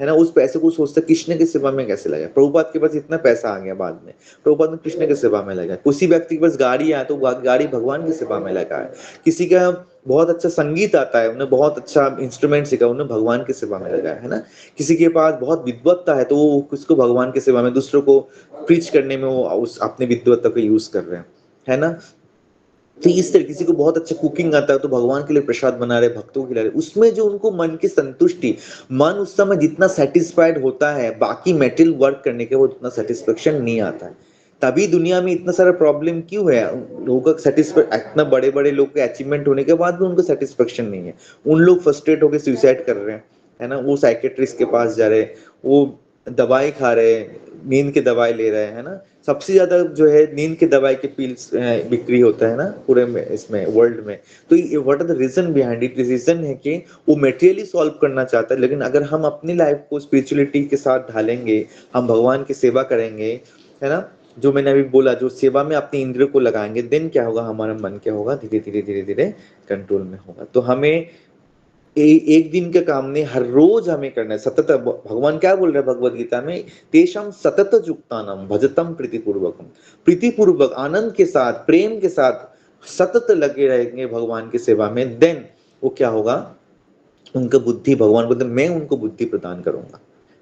है ना, उस पैसे को सोचता है कृष्ण की सेवा में कैसे लगाए। प्रभुपाद के पास इतना पैसा आ गया बाद में, प्रभुपाद ने कृष्ण की सेवा में लगाया। किसी व्यक्ति के पास गाड़ी आया तो गाड़ी भगवान की सेवा में लगाया। किसी का बहुत अच्छा संगीत आता है, उन्हें बहुत अच्छा इंस्ट्रूमेंट सीखा, उन्हें भगवान की सेवा में लगाया, है ना। किसी के पास बहुत विद्वत्ता है तो वो उसको भगवान की सेवा में, दूसरों को प्रीच करने में वो उस अपनी विद्वत्ता को यूज कर रहे हैं, है ना। तो इस तरह किसी को बहुत अच्छा कुकिंग आता है तो भगवान के लिए प्रसाद बना रहे, भक्तों को खिला रहे, उसमें जो उनको मन की संतुष्टि, मन उस समय जितना सेटिस्फाइड होता है बाकी मेटेरियल वर्क करने के वो उतना सेटिस्फेक्शन नहीं आता है। तभी दुनिया में इतना सारा प्रॉब्लम क्यों है, लोगों का सेटिस्फेक्शन, इतना बड़े बड़े लोग के अचीवमेंट होने के बाद भी उनको सेटिस्फेक्शन नहीं है। उन लोग फ्रस्ट्रेट होकर सुसाइड कर रहे हैं, है ना, वो साइकेट्रिस्ट के पास जा रहे, वो दवाई खा रहे, नींद की दवाई ले रहे हैं, है ना। सबसे ज्यादा जो है नींद की दवाई के पिल्स बिक्री होता है ना पूरे में, इसमें वर्ल्ड में। तो what are the reason behind it? Reason है कि वो मेटेरियली सॉल्व करना चाहता है, लेकिन अगर हम अपनी लाइफ को स्पिरिचुअलिटी के साथ ढालेंगे, हम भगवान की सेवा करेंगे, है ना, जो मैंने अभी बोला, जो सेवा में अपने इंद्रियों को लगाएंगे, देन क्या होगा, हमारा मन क्या होगा, धीरे धीरे धीरे धीरे कंट्रोल में होगा। तो हमें एक दिन के काम नहीं, हर रोज हमें करना है सतत। भगवान क्या बोल रहे हैं भगवत गीता में? तेषाम सतत युक्तानाम भजतम प्रीतिपूर्वकम, प्रीतिपूर्वक आनंद के साथ, प्रेम के साथ सतत लगे रहेंगे भगवान की सेवा में, देन वो क्या होगा, उनका बुद्धि, भगवान बोलते मैं उनको बुद्धि प्रदान करूंगा।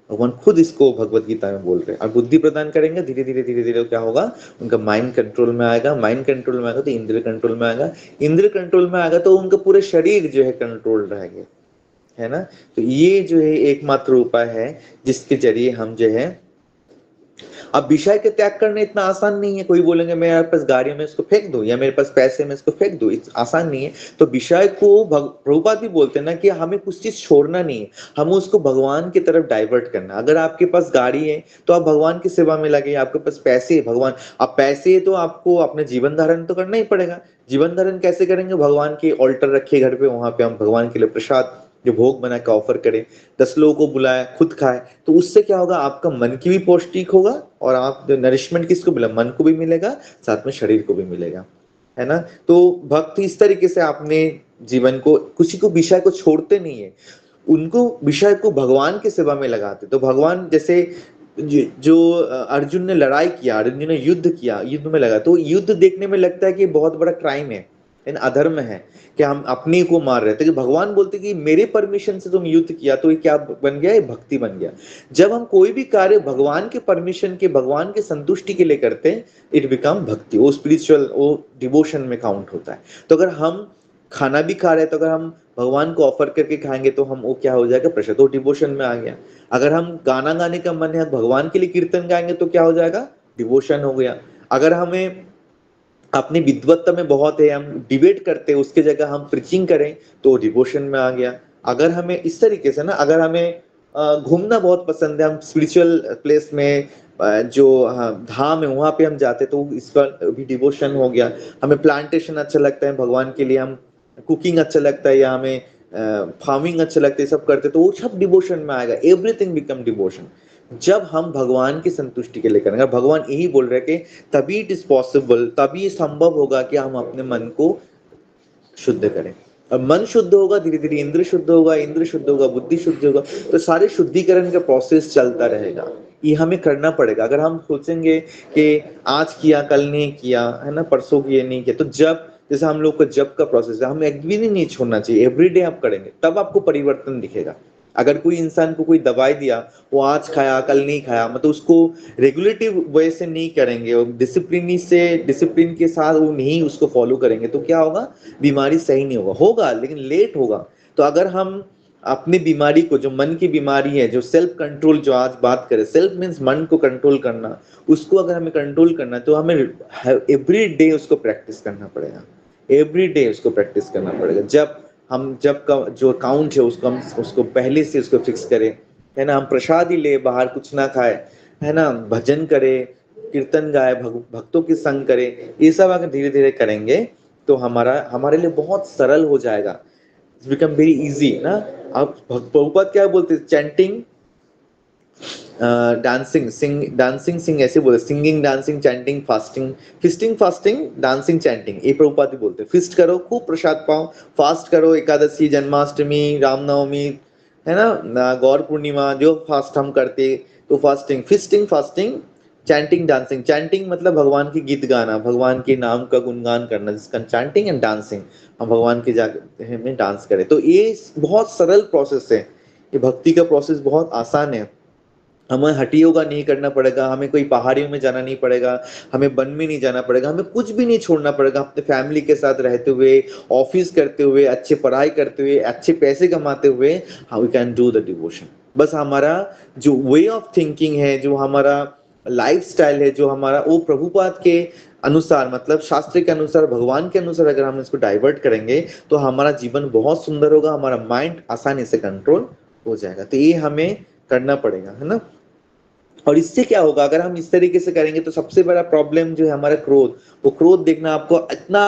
भगवान खुद इसको भगवत गीता में बोल रहे हैं। और बुद्धि प्रदान करेंगे, धीरे धीरे धीरे धीरे क्या होगा, उनका माइंड कंट्रोल में आएगा, माइंड कंट्रोल में आएगा तो इंद्रिय कंट्रोल में आएगा, इंद्रिय कंट्रोल में आएगा तो उनका पूरे शरीर जो है कंट्रोल रहेंगे, है ना। तो ये जो है एकमात्र उपाय है जिसके जरिए हम जो है, अब विषय के त्याग करना इतना आसान नहीं है। कोई बोलेंगे मेरे पास गाड़ी में इसको फेंक दो, या मेरे पास पैसे में इसको फेंक दो, आसान नहीं है। तो विषय को प्रभुपाद भी बोलते हैं ना कि हमें कुछ चीज छोड़ना नहीं है, हमें उसको भगवान की तरफ डाइवर्ट करना। अगर आपके पास गाड़ी है तो आप भगवान की सेवा में लगे, आपके पास पैसे है, भगवान, अब पैसे है तो आपको अपने जीवन धारण तो करना ही पड़ेगा। जीवन धारण कैसे करेंगे? भगवान के ऑल्टर रखिए घर पे, वहां पे हम भगवान के लिए प्रसाद जो भोग बना के ऑफर करें, 10 लोगों को बुलाए, खुद खाए, तो उससे क्या होगा, आपका मन की भी पौष्टिक होगा और आप नरिशमेंट किसको मिला, मन को भी मिलेगा, साथ में शरीर को भी मिलेगा, है ना। तो भक्त इस तरीके से आपने जीवन को, किसी को विषय को छोड़ते नहीं है, उनको विषय को भगवान की सेवा में लगाते। तो भगवान जैसे जो अर्जुन ने लड़ाई किया, अर्जुन ने युद्ध किया, युद्ध में लगा, तो युद्ध देखने में लगता है कि बहुत बड़ा क्राइम है, अधर्म है कि हम अपने को मार रहे थे। कि भगवान बोलते कि मेरे परमिशन से तुम युद्ध किया तो ये क्या बन गया, ये भक्ति बन गया। जब हम कोई भी कार्य भगवान के परमिशन के, भगवान के संतुष्टि के लिए करते हैं, इट बिकम भक्ति, वो स्पिरिचुअल, वो डिवोशन में काउंट होता है। तो अगर हम खाना भी खा रहे हैं तो अगर हम भगवान को ऑफर करके खाएंगे तो हम, वो क्या हो जाएगा, प्रसाद, तो डिवोशन में आ गया। अगर हम गाना गाने का मन है, भगवान के लिए कीर्तन गाएंगे तो क्या हो जाएगा, डिवोशन हो गया। अगर हमें अपनी विद्वत्ता में बहुत है, हम डिबेट करते हैं, उसके जगह हम प्रीचिंग करें तो डिवोशन में आ गया। अगर हमें इस तरीके से ना, अगर हमें घूमना बहुत पसंद है, हम स्पिरिचुअल प्लेस में जो धाम है वहां पे हम जाते तो इस पर भी डिवोशन हो गया। हमें प्लांटेशन अच्छा लगता है भगवान के लिए, हम कुकिंग अच्छा लगता है, या हमें फार्मिंग अच्छा लगता है, सब करते तो वो सब डिवोशन में आएगा। एवरीथिंग बिकम डिवोशन जब हम भगवान की संतुष्टि के लिए करेंगे। भगवान यही बोल रहे हैं कि तभी इट इज पॉसिबल, तभी संभव होगा कि हम अपने मन को शुद्ध करें। अब मन शुद्ध होगा, धीरे धीरे इंद्र शुद्ध होगा, इंद्र शुद्ध होगा, बुद्धि शुद्ध होगा, तो सारे शुद्धिकरण का प्रोसेस चलता रहेगा। ये हमें करना पड़ेगा। अगर हम सोचेंगे कि आज किया कल नहीं किया, है ना, परसों किए नहीं किया, तो जब जैसे हम लोग का जब का प्रोसेस है, हमें एक भी नहीं छोड़ना चाहिए, एवरीडे आप करेंगे तब आपको परिवर्तन दिखेगा। अगर कोई इंसान को कोई दवाई दिया, वो आज खाया कल नहीं खाया, मतलब उसको रेगुलेटिव वे से नहीं करेंगे और डिसिप्लिन से, डिसिप्लिन के साथ वो नहीं उसको फॉलो करेंगे, तो क्या होगा, बीमारी सही नहीं होगा, होगा लेकिन लेट होगा। तो अगर हम अपनी बीमारी को, जो मन की बीमारी है, जो सेल्फ कंट्रोल, जो आज बात करें, सेल्फ मीन्स मन को कंट्रोल करना, उसको अगर हमें कंट्रोल करना तो हमें एवरी डे उसको प्रैक्टिस करना पड़ेगा, एवरी डे उसको प्रैक्टिस करना पड़ेगा। जब का जो अकाउंट है उसको हम उसको पहले से उसको फिक्स करें, है ना, हम प्रसाद ही ले, बाहर कुछ ना खाए, है ना, भजन करे, कीर्तन गाए, भक्तों की संग करे, ये सब अगर धीरे धीरे करेंगे तो हमारे लिए बहुत सरल हो जाएगा। इट्स बिकम वेरी इजी ना। आप प्रभुपाद क्या बोलते, चैंटिंग, डांसिंग सिंग ऐसे बोलते, singing, dancing, chanting, fasting, fisting, fasting, dancing, chanting, ये प्रभुपाद भी बोलते हैं। फिस्ट करो, खूब प्रसाद पाओ, फास्ट करो, एकादशी, जन्माष्टमी, रामनवमी, है ना, गौर पूर्णिमा जो फास्ट हम करते, तो fasting, fisting, fasting, chanting, dancing. Chanting मतलब भगवान के गीत गाना, भगवान के नाम का गुणगान करना, जिसका चैंटिंग, एंड डांसिंग हम भगवान के जाके में डांस करें। तो ये बहुत सरल प्रोसेस है, ये भक्ति का प्रोसेस बहुत आसान है। हमें हठी योगा नहीं करना पड़ेगा, हमें कोई पहाड़ियों में जाना नहीं पड़ेगा, हमें वन में नहीं जाना पड़ेगा, हमें कुछ भी नहीं छोड़ना पड़ेगा। अपने फैमिली के साथ रहते हुए, ऑफिस करते हुए, अच्छे पढ़ाई करते हुए, अच्छे पैसे कमाते हुए, how we can do the devotion. बस हमारा जो वे ऑफ थिंकिंग है, जो हमारा लाइफ स्टाइल है, जो हमारा वो प्रभुपाद के अनुसार, मतलब शास्त्र के अनुसार, भगवान के अनुसार अगर हम इसको डाइवर्ट करेंगे, तो हमारा जीवन बहुत सुंदर होगा, हमारा माइंड आसानी से कंट्रोल हो जाएगा। तो ये हमें करना पड़ेगा, है ना। और इससे क्या होगा, अगर हम इस तरीके से करेंगे, तो सबसे बड़ा प्रॉब्लम जो है हमारा क्रोध, वो क्रोध देखना आपको इतना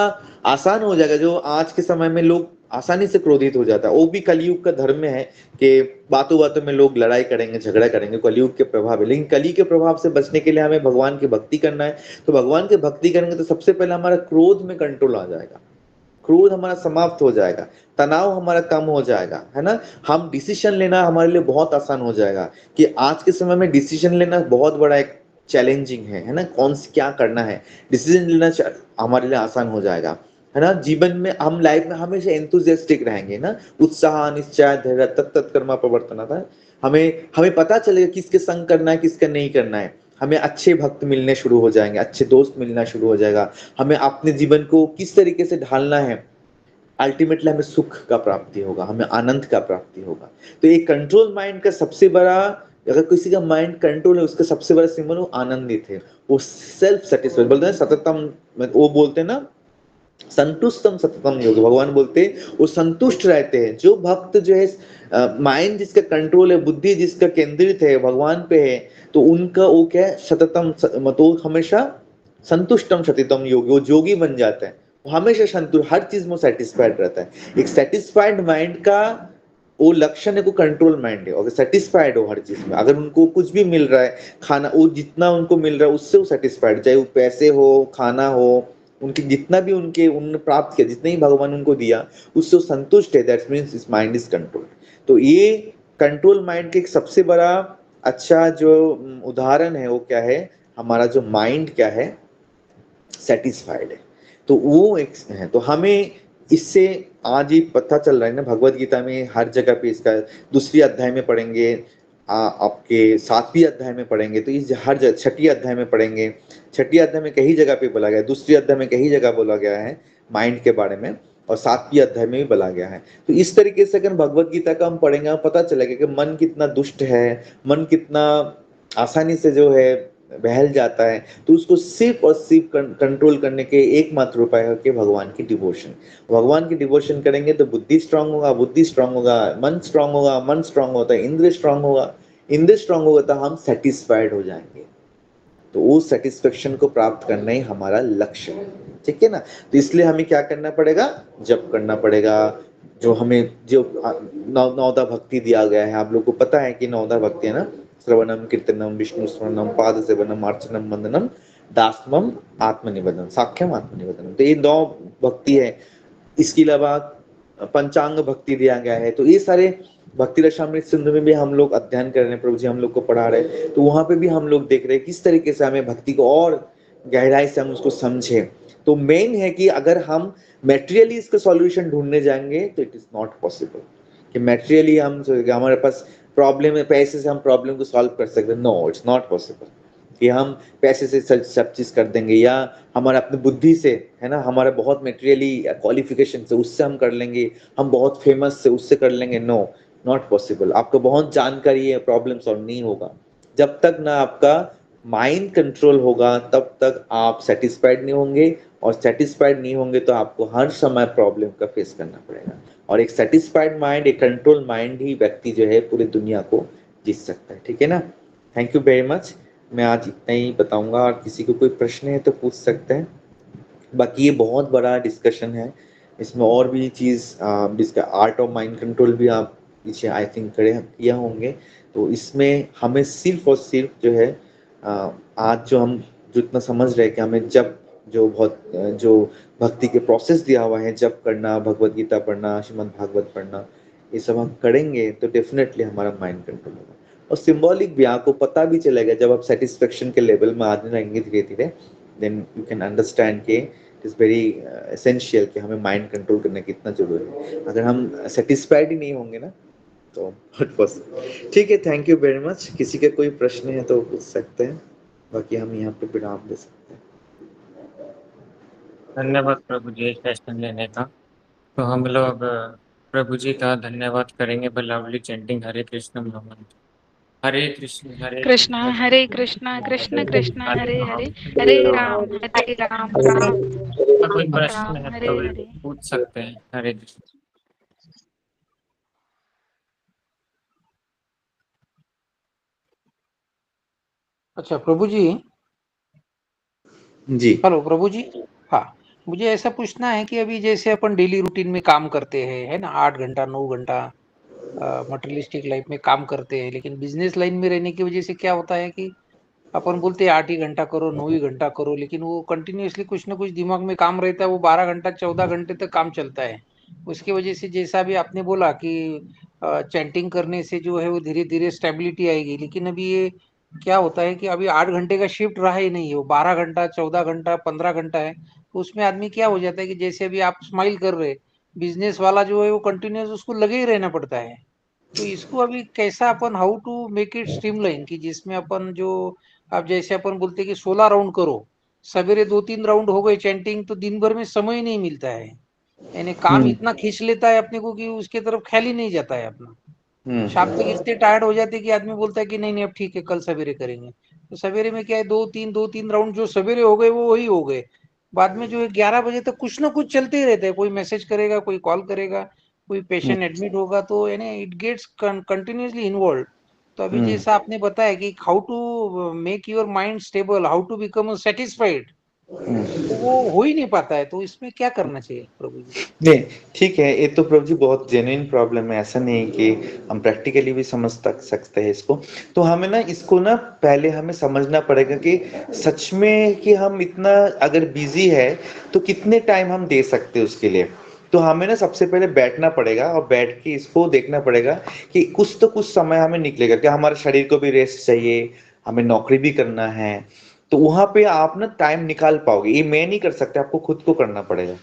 आसान हो जाएगा। जो आज के समय में लोग आसानी से क्रोधित हो जाता है, वो भी कलयुग का धर्म में है कि बातों बातों में लोग लड़ाई करेंगे, झगड़ा करेंगे, कलयुग के प्रभाव है। लेकिन कली के प्रभाव से बचने के लिए हमें भगवान की भक्ति करना है। तो भगवान की भक्ति करेंगे तो सबसे पहले हमारा क्रोध में कंट्रोल आ जाएगा, क्रोध हमारा समाप्त हो जाएगा, तनाव हमारा कम हो जाएगा, है ना। हम डिसीजन लेना हमारे लिए बहुत आसान हो जाएगा, कि आज के समय में डिसीजन लेना बहुत बड़ा एक चैलेंजिंग है ना। कौन सी क्या करना है, डिसीजन लेना हमारे लिए आसान हो जाएगा, है ना। जीवन में हम लाइफ में हमेशा एंथुसियास्टिक रहेंगे ना, उत्साह, निश्चय, धैर्य, तत्त कर्मा प्रवर्तन था। हमें हमें पता चलेगा किसके संग करना है, किसका नहीं करना है। हमें अच्छे भक्त मिलने शुरू हो जाएंगे, अच्छे दोस्त मिलना शुरू हो जाएगा। हमें अपने जीवन को किस तरीके से ढालना है, अल्टीमेटली हमें सुख का प्राप्ति होगा, हमें आनंद का प्राप्ति होगा। तो ये कंट्रोल माइंड का सबसे बड़ा, अगर किसी का माइंड कंट्रोल है, उसका सबसे बड़ा सिंबल वो आनंदित है, वो सेल्फ सेटिस्फाइड, बोलते हैं सततम, वो बोलते हैं ना, संतुष्टम सततम योग, भगवान बोलते हैं वो संतुष्ट रहते हैं। जो भक्त जो है, माइंड जिसका कंट्रोल है, बुद्धि जिसका केंद्रित है भगवान पे है, तो उनका वो क्या है, सततम, मतलब हमेशा संतुष्टम सततम योग, वो जोगी बन जाता है। वो हमेशा संतुष्ट, हर चीज में सेटिस्फाइड रहता है। एक सेटिस्फाइड माइंड का वो लक्षण है, को कंट्रोल माइंड है। अगर सेटिस्फाइड हो हर चीज में, अगर उनको कुछ भी मिल रहा है, खाना, वो जितना उनको मिल रहा है उससे वो सेटिस्फाइड, चाहे वो पैसे हो, खाना हो, उनके जितना भी उनके उन्होंने प्राप्त किया, जितने ही भगवान उनको दिया, उससे वो संतुष्ट है, दैट मीन्स इस माइंड इज कंट्रोल। तो ये कंट्रोल माइंड के एक सबसे बड़ा अच्छा जो उदाहरण है, वो क्या है, हमारा जो माइंड क्या है, सेटिस्फाइड है। तो वो एक है। तो हमें इससे आज ही पता चल रहा है ना, भगवत गीता में हर जगह पे इसका दूसरी अध्याय में पढ़ेंगे, आपके सातवीं अध्याय में पढ़ेंगे, तो इस हर जगह, छठी अध्याय में पढ़ेंगे, छठी अध्याय में कई जगह पे बोला गया है, दूसरी अध्याय में कई जगह बोला गया है माइंड के बारे में, और सातवीं अध्याय में भी बोला गया है। तो इस तरीके से अगर भगवत गीता का हम पढ़ेंगे, हमें पता चलेगा कि मन कितना दुष्ट है, मन कितना आसानी से जो है बहल जाता है। तो उसको सिर्फ और सिर्फ कंट्रोल करने के एकमात्र उपाय है कि भगवान की डिवोशन। भगवान की डिवोशन करेंगे तो बुद्धि स्ट्रांग होगा, बुद्धि स्ट्रांग होगा, मन स्ट्रांग होगा, मन स्ट्रांग होता है, इंद्र स्ट्रांग होगा, इंद्र स्ट्रांग होगा तो हम सेटिस्फाइड हो जाएंगे। तो उस सेटिस्फेक्शन को प्राप्त करना ही हमारा लक्ष्य है, ठीक है ना। तो इसलिए हमें क्या करना पड़ेगा, जप करना पड़ेगा। जो हमें जो नौदा भक्ति दिया गया है, आप लोग को पता है कि नौदा भक्ति है ना, श्रवणम, कीर्तनम, विष्णु स्मरणम, पाद सेवनम, अर्चनम, वंदनम, दासमम, आत्मनिवेदन, साख्यम, आत्मनिवेदन। तो ये 9 भक्ति है। इसके अलावा पंचांग भक्ति दिया गया है। तो ये सारे भक्ति रसामृत सिंधु में भी हम लोग अध्ययन कर रहे हैं, प्रभु जी हम लोग को पढ़ा रहे हैं। तो वहां पे भी हम लोग देख रहे हैं किस तरीके से हमें भक्ति को और गहराई से हम उसको समझे। तो मेन है कि अगर हम मेटेरियली इसका सॉल्यूशन ढूंढने जाएंगे तो इट इज नॉट पॉसिबल, कि मेटेरियली हम हमारे पास प्रॉब्लम है, पैसे से हम प्रॉब्लम को सॉल्व कर सकते हैं। नो, इट्स नॉट पॉसिबल कि हम पैसे से सब चीज कर देंगे, या हमारा अपनी बुद्धि से, है ना, हमारा बहुत मेटेरियली क्वालिफिकेशन से उससे हम कर लेंगे, हम बहुत फेमस से उससे कर लेंगे। No, not possible. आपको बहुत जानकारी है, प्रॉब्लम सॉल्व नहीं होगा। जब तक ना आपका माइंड कंट्रोल होगा, तब तक आप सेटिस्फाइड नहीं होंगे, और सेटिस्फाइड नहीं होंगे तो आपको हर समय प्रॉब्लम का फेस करना पड़ेगा। और एक सेटिस्फाइड माइंड, एक कंट्रोल माइंड ही व्यक्ति जो है पूरी दुनिया को जीत सकता है, ठीक है ना। Thank you very much. मैं आज इतना ही बताऊंगा, और किसी को कोई प्रश्न है तो पूछ सकते हैं। बाकी ये बहुत बड़ा डिस्कशन है, इसमें और भी चीज़, जिसका आर्ट ऑफ माइंड कंट्रोल भी आप पीछे आई थिंक करे किया होंगे। तो इसमें हमें सिर्फ और सिर्फ जो है, आज जो हम जो इतना समझ रहे हैं कि हमें जब जो बहुत जो भक्ति के प्रोसेस दिया हुआ है, जप करना, भगवत गीता पढ़ना, श्रीमद् भागवत पढ़ना, ये सब हम करेंगे तो डेफिनेटली हमारा माइंड कंट्रोल होगा। और सिंबॉलिक भी आपको पता भी चलेगा जब आप सेटिस्फेक्शन के लेवल में आने लगेंगे धीरे धीरे, देन यू कैन अंडरस्टैंड कि इट इज़ वेरी एसेंशियल कि हमें माइंड कंट्रोल करना कितना जरूरी है। अगर हम सेटिस्फाइड ही नहीं होंगे ना तो बस। ठीक है, थैंक यू वेरी मच। किसी के कोई प्रश्न है तो पूछ सकते हैं, बाकी हम यहाँ पे विराम दे सकते हैं।
धन्यवाद प्रभु जी सेशन लेने का। तो हम लोग प्रभु जी का धन्यवाद करेंगे लवली चैंटिंग हरे कृष्ण महामंत्र। हरे कृष्ण
कृष्णा हरे कृष्णा कृष्ण कृष्णा हरे हरे हरे राम राम
कोई प्रश्न
राम
है
हरे
तो
हरे।
पूछ सकते हैं। हरे कृष्ण।
अच्छा प्रभु जी।
जी
हेलो प्रभु जी। हाँ, मुझे ऐसा पूछना है कि अभी जैसे अपन डेली रूटीन में काम करते हैं, है ना, 8 घंटा 9 घंटा मटेरियलिस्टिक लाइफ में काम करते हैं, लेकिन बिजनेस लाइन में रहने की वजह से क्या होता है कि अपन बोलते हैं 8 ही घंटा करो 9 ही घंटा करो, लेकिन वो कंटिन्यूअसली कुछ ना कुछ दिमाग में काम रहता है, वो 12 घंटा 14 घंटे तक काम चलता है। उसकी वजह से जैसा भी आपने बोला कि चैंटिंग करने से जो है वो धीरे धीरे स्टेबिलिटी आएगी, लेकिन अभी ये क्या होता है कि अभी 8 घंटे का शिफ्ट रहा ही नहीं है, वो 12 घंटा 14 घंटा 15 घंटा है। तो उसमें आदमी क्या हो जाता है कि जैसे अभी आप स्माइल कर रहे, बिजनेस वाला जो है वो कंटिन्यूस उसको लगे ही रहना पड़ता है। तो इसको अभी कैसा अपन how to make it streamline कि जिसमें अपन जो अब जैसे अपन बोलते हैं कि 16 राउंड करो, सवेरे 2-3 राउंड हो गए चैंटिंग, तो दिन भर में समय ही नहीं मिलता है, यानी काम इतना खींच लेता है अपने को कि उसके तरफ ख्याल ही नहीं जाता है अपना। शाम तक इतने टायर्ड हो जाते हैं कि आदमी बोलता है कि नहीं नहीं अब ठीक है कल सवेरे करेंगे। तो सवेरे में क्या है, 2-3 राउंड जो सवेरे हो गए वो वही हो गए। बाद में जो है 11 बजे तक कुछ ना कुछ चलते ही रहता है, कोई मैसेज करेगा कोई कॉल करेगा, कोई पेशेंट एडमिट होगा, तो यानी इट गेट्स कंटिन्यूसली इन्वॉल्व। तो अभी जैसा आपने बताया कि how to make your mind stable, how to become satisfied, तो वो हो ही नहीं पाता है, तो इसमें क्या करना चाहिए प्रभु जी?
नहीं, ठीक है, ये तो प्रभु जी बहुत जेन्युइन प्रॉब्लम है, ऐसा नहीं कि हम प्रैक्टिकली भी समझ सकते हैं इसको। तो हमें ना इसको ना पहले हमें समझना पड़ेगा कि सच में कि हम इतना अगर बिजी है तो कितने टाइम हम दे सकते हैं उसके लिए। तो हमें ना सबसे पहले बैठना पड़ेगा और बैठ के इसको देखना पड़ेगा कि कुछ तो कुछ समय हमें निकलेगा, कि हमारे शरीर को भी रेस्ट चाहिए, हमें नौकरी भी करना है, तो वहां पे आप ना टाइम निकाल पाओगे। ये मैं नहीं कर सकता, आपको खुद को करना पड़ेगा।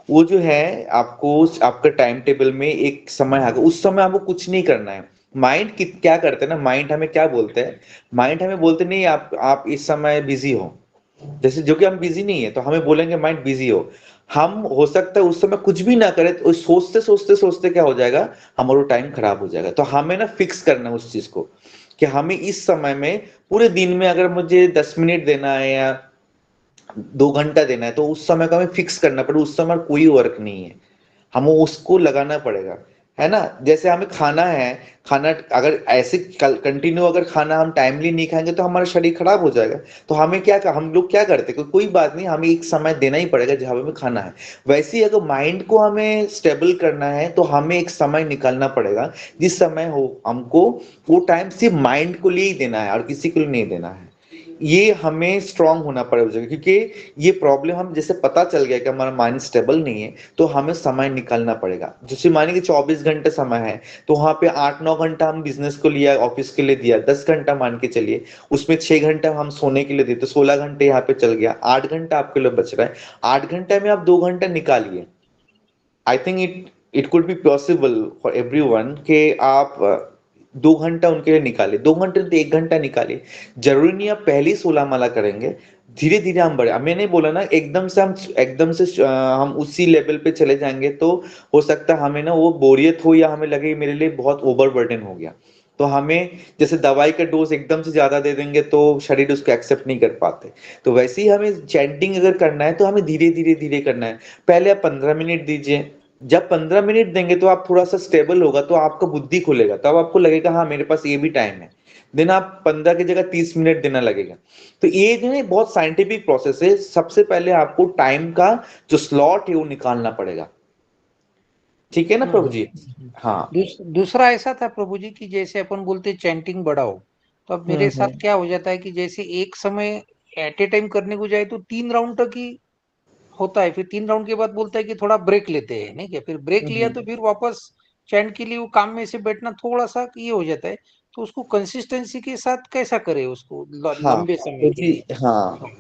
वो जो है आपको आपका टाइम टेबल में एक समय आएगा, उस समय आपको कुछ नहीं करना है। माइंड क्या करते हैं ना, माइंड हमें क्या बोलते हैं, माइंड हमें बोलते नहीं आप इस समय बिजी हो, जैसे जो कि हम बिजी नहीं है तो हमें बोलेंगे माइंड बिजी हो। हम हो सकता है उस समय कुछ भी ना करें, तो सोचते सोचते सोचते क्या हो जाएगा, हमारा टाइम खराब हो जाएगा। तो हमें ना फिक्स करना है उस चीज को कि हमें इस समय में पूरे दिन में अगर मुझे 10 मिनट देना है या 2 घंटा देना है, तो उस समय को हमें फिक्स करना पड़ेगा। उस समय कोई वर्क नहीं है, हमें उसको लगाना पड़ेगा, है ना। जैसे हमें खाना है, खाना अगर ऐसे कंटिन्यू अगर खाना हम टाइमली नहीं खाएंगे तो हमारा शरीर खराब हो जाएगा। तो हमें क्या, हम लोग क्या करते हैं, कोई बात नहीं, हमें एक समय देना ही पड़ेगा जहां हमें खाना है। वैसे ही अगर माइंड को हमें स्टेबल करना है तो हमें एक समय निकालना पड़ेगा, जिस समय हो हमको वो टाइम सिर्फ माइंड को लिए ही देना है और किसी को नहीं देना है। ये हमें स्ट्रांग होना पड़ेगा, क्योंकि ये प्रॉब्लम हम जैसे पता चल गया कि हमारा माइंड स्टेबल नहीं है, तो हमें समय निकालना पड़ेगा। जैसे मानिए कि 24 घंटे समय है, तो वहां पे 8-9 घंटा हम बिजनेस को लिया, ऑफिस के लिए दिया, 10 घंटा मान के चलिए, उसमें 6 घंटा हम सोने के लिए दिए, तो 16 घंटे यहाँ पे चल गया, 8 घंटा आपके लिए बच रहा है। 8 घंटे में आप 2 घंटा निकालिए। I think it could be possible for everyone कि आप 2 घंटा उनके लिए निकाले, 2 घंटे तो 1 घंटा निकाले। जरूरी नहीं आप पहले ही 16 माला करेंगे, धीरे धीरे हम बढ़े। मैंने बोला ना एकदम से हम उसी लेवल पे चले जाएंगे तो हो सकता है हमें ना वो बोरियत हो, या हमें लगे मेरे लिए बहुत ओवरबर्डन हो गया। तो हमें जैसे दवाई का डोज एकदम से ज्यादा दे देंगे तो शरीर उसको एक्सेप्ट नहीं कर पाते। तो वैसे ही हमें चैंटिंग अगर करना है तो हमें धीरे धीरे धीरे करना है। पहले आप 15 मिनट दीजिए, जब 15 मिनट देंगे तो आप थोड़ा सा स्टेबल होगा, तो आपका बुद्धि खुलेगा, तब आपको लगेगा हाँ मेरे पास ये भी टाइम है। देन आप 15 की जगह 30 मिनट देना लगेगा। तो ये जो है बहुत साइंटिफिक प्रोसेस है। सबसे पहले आपको टाइम का जो स्लॉट है वो निकालना पड़ेगा। ठीक है ना प्रभु जी? हाँ।
दूसरा ऐसा था प्रभु जी कि जैसे अपन बोलते चैंटिंग बढ़ाओ, तो अब मेरे साथ
हम्म।
क्या हो जाता है कि जैसे एक समय एट ए टाइम करने को जाए तो 3 राउंड तक ही होता है, फिर 3 राउंड के बाद बोलता है कि थोड़ा ब्रेक लेते हैं, नहीं क्या, फिर ब्रेक लिया
हम्म।
तो फिर वापस चैंट के लिए वो काम में से बैठना थोड़ा सा ये हो जाता है, तो उसको कंसिस्टेंसी के साथ कैसा करे उसको
हाँ
लंबे समय
तो
के
जी,
लिए?
हाँ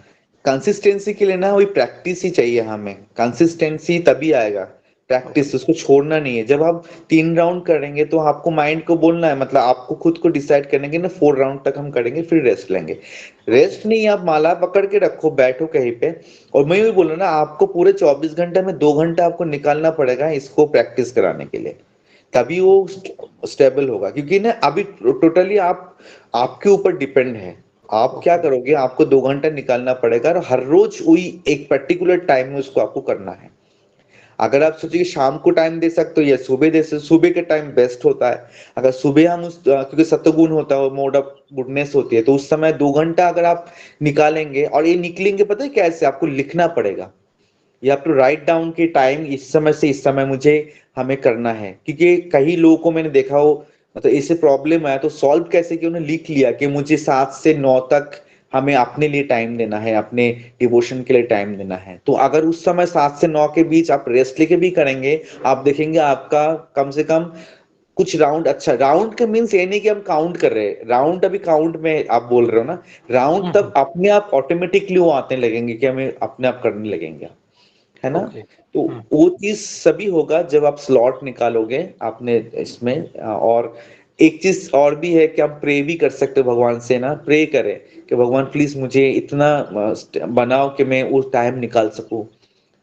कंसिस्टेंसी के लिए ना वही प्रैक्टिस ही चाहिए हमें। कंसिस्टेंसी तभी आएगा, प्रैक्टिस, उसको छोड़ना नहीं है। जब आप 3 राउंड करेंगे तो आपको माइंड को बोलना है, मतलब आपको खुद को डिसाइड करने के ना 4 राउंड तक हम करेंगे फिर रेस्ट लेंगे। रेस्ट नहीं, आप माला पकड़ के रखो, बैठो कहीं पे। और मैं भी बोल रहा ना, आपको पूरे 24 घंटे में 2 घंटा आपको निकालना पड़ेगा इसको प्रैक्टिस कराने के लिए, तभी वो स्टेबल होगा। क्योंकि ना अभी टोटली आप आपके ऊपर डिपेंड है, आप क्या करोगे। आपको 2 घंटा निकालना पड़ेगा और हर रोज वही एक पर्टिकुलर टाइम में उसको आपको करना है। अगर आप सोचिए शाम को टाइम दे सकते हो या सुबह दे सकते हो, सुबह के टाइम बेस्ट होता है। अगर सुबह हम क्योंकि सत्वगुण होता है, मोड ऑफ गुडनेस होती है, तो उस समय 2 घंटा अगर आप निकालेंगे, और ये निकलेंगे पता है कैसे, आपको लिखना पड़ेगा। you have to write down कि टाइम इस समय से इस समय मुझे हमें करना है। क्योंकि कई लोगों को मैंने देखा हो, मतलब इससे प्रॉब्लम आया तो सॉल्व कैसे कि उन्होंने लिख लिया कि मुझे 7 से 9 तक हमें अपने लिए टाइम देना है, अपने डिवोशन के लिए टाइम देना है। तो अगर उस समय 7 से 9 के बीच आप रेस्ट लेके भी करेंगे, आप देखेंगे आपका कम से कम कुछ राउंड, अच्छा राउंड के मीन्स ये नहीं कि हम काउंट कर रहे हैं, राउंड अभी काउंट में आप बोल रहे हो ना, राउंड तब अपने आप ऑटोमेटिकली वो आने लगेंगे कि हमें अपने आप करने लगेंगे, है ना।
ओके।
तो वो चीज सभी होगा जब आप स्लॉट निकालोगे आपने इसमें। और एक चीज और भी है कि आप प्रे भी कर सकते हो भगवान से ना, प्रे करें कि भगवान प्लीज मुझे इतना बनाओ कि मैं वो टाइम निकाल सकूं।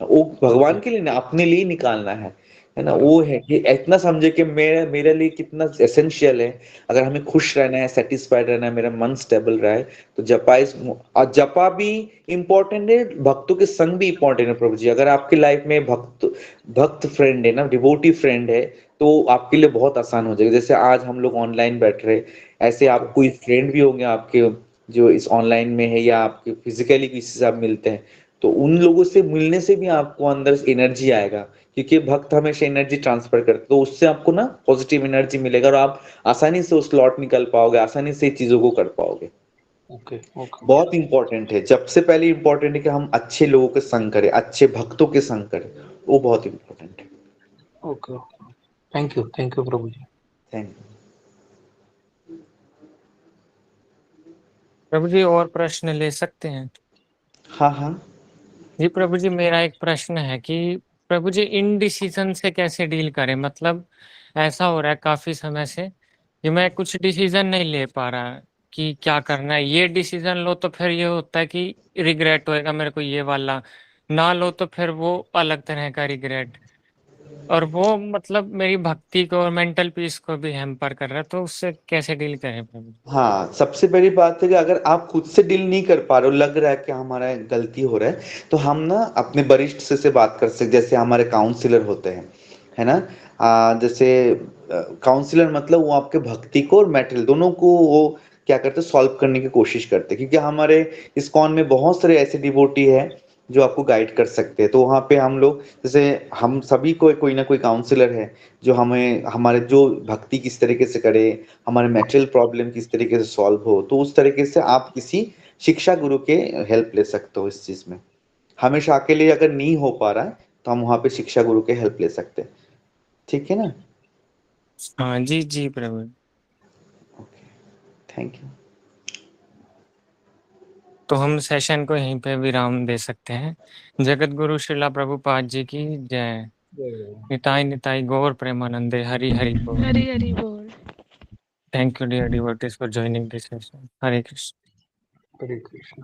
वो भगवान के लिए ना, अपने लिए निकालना है ना। वो है कि इतना समझे कि मेरे लिए कितना एसेंशियल है। अगर हमें खुश रहना है, सेटिस्फाइड रहना है, मेरा मन स्टेबल रहा है, तो जपा इस, और जपा भी इम्पोर्टेंट है, भक्तों के संग भी इम्पोर्टेंट है प्रभु जी। अगर आपकी लाइफ में भक्त फ्रेंड है ना, डिवोटी फ्रेंड है, तो आपके लिए बहुत आसान हो जाएगा। जैसे आज हम लोग ऑनलाइन बैठ रहे, ऐसे आप कोई फ्रेंड भी होंगे आपके जो इस ऑनलाइन में है, या आपके फिजिकली किसी से आप मिलते हैं, तो उन लोगों से मिलने से भी आपको अंदर एनर्जी आएगा। क्योंकि भक्त हमेशा एनर्जी ट्रांसफर करते हैं, तो उससे आपको ना पॉजिटिव एनर्जी मिलेगा और आप आसानी से उस लॉट निकल पाओगे, आसानी से चीजों को कर पाओगे।
ओके ओके
बहुत इंपॉर्टेंट है, जब से पहले इंपॉर्टेंट है कि हम अच्छे लोगों के संग करें, अच्छे भक्तों के संग करें, वो बहुत इंपॉर्टेंट है।
Okay. Thank you Prabhu ji.
Thank you.
Prabhu ji और प्रश्न ले सकते हैं?
हाँ हाँ।
जी प्रभु जी, मेरा एक प्रश्न है कि प्रभु जी इनडिसीजन से कैसे डील करें? मतलब ऐसा हो रहा है काफी समय से कि मैं कुछ डिसीजन नहीं ले पा रहा कि क्या करना है। ये डिसीजन लो तो फिर ये होता है कि रिग्रेट होएगा मेरे को, ये वाला ना लो तो फिर वो अलग तरह का रिग्रेट, और वो मतलब मेरी भक्ति को और मेंटल पीस को भी हैम्पर कर रहा है। तो उससे कैसे डील करें प्रभु जी?
हाँ, सबसे बड़ी बात है कि अगर आप खुद से डील नहीं कर पा रहे हो, लग रहा है कि हमारा गलती हो रहा है, तो हम ना अपने वरिष्ठ से बात कर सकते, जैसे हमारे काउंसलर होते हैं, है ना। जैसे काउंसलर मतलब वो आपके भक्ति को और मेटेरियल दोनों को वो क्या करते हैं, सॉल्व करने की कोशिश करते हैं। क्योंकि हमारे इस्कॉन में बहुत सारे ऐसे डिवोटी है जो आपको गाइड कर सकते हैं। तो वहाँ पे हम लोग, जैसे हम सभी को कोई ना कोई काउंसलर है जो हमें हमारे जो भक्ति किस तरीके से करे, हमारे मेंटल प्रॉब्लम किस तरीके से सॉल्व हो, तो उस तरीके से आप किसी शिक्षा गुरु के हेल्प ले सकते हो इस चीज में। हमेशा अकेले अगर नहीं हो पा रहा है तो हम वहाँ पे शिक्षा गुरु के हेल्प ले सकते हैं। ठीक है ना।
हाँ जी जी प्रभु।
Okay, thank you.
तो हम सेशन को यहीं पे विराम दे सकते हैं। जगत गुरु श्रीला प्रभुपाद जी की जय। निताई निताई गौर प्रेमानंदे, हरि हरि बोल।
हरी हरी बोल।
Thank you, dear devotees, for joining this session. Hare Krishna.
Hare Krishna.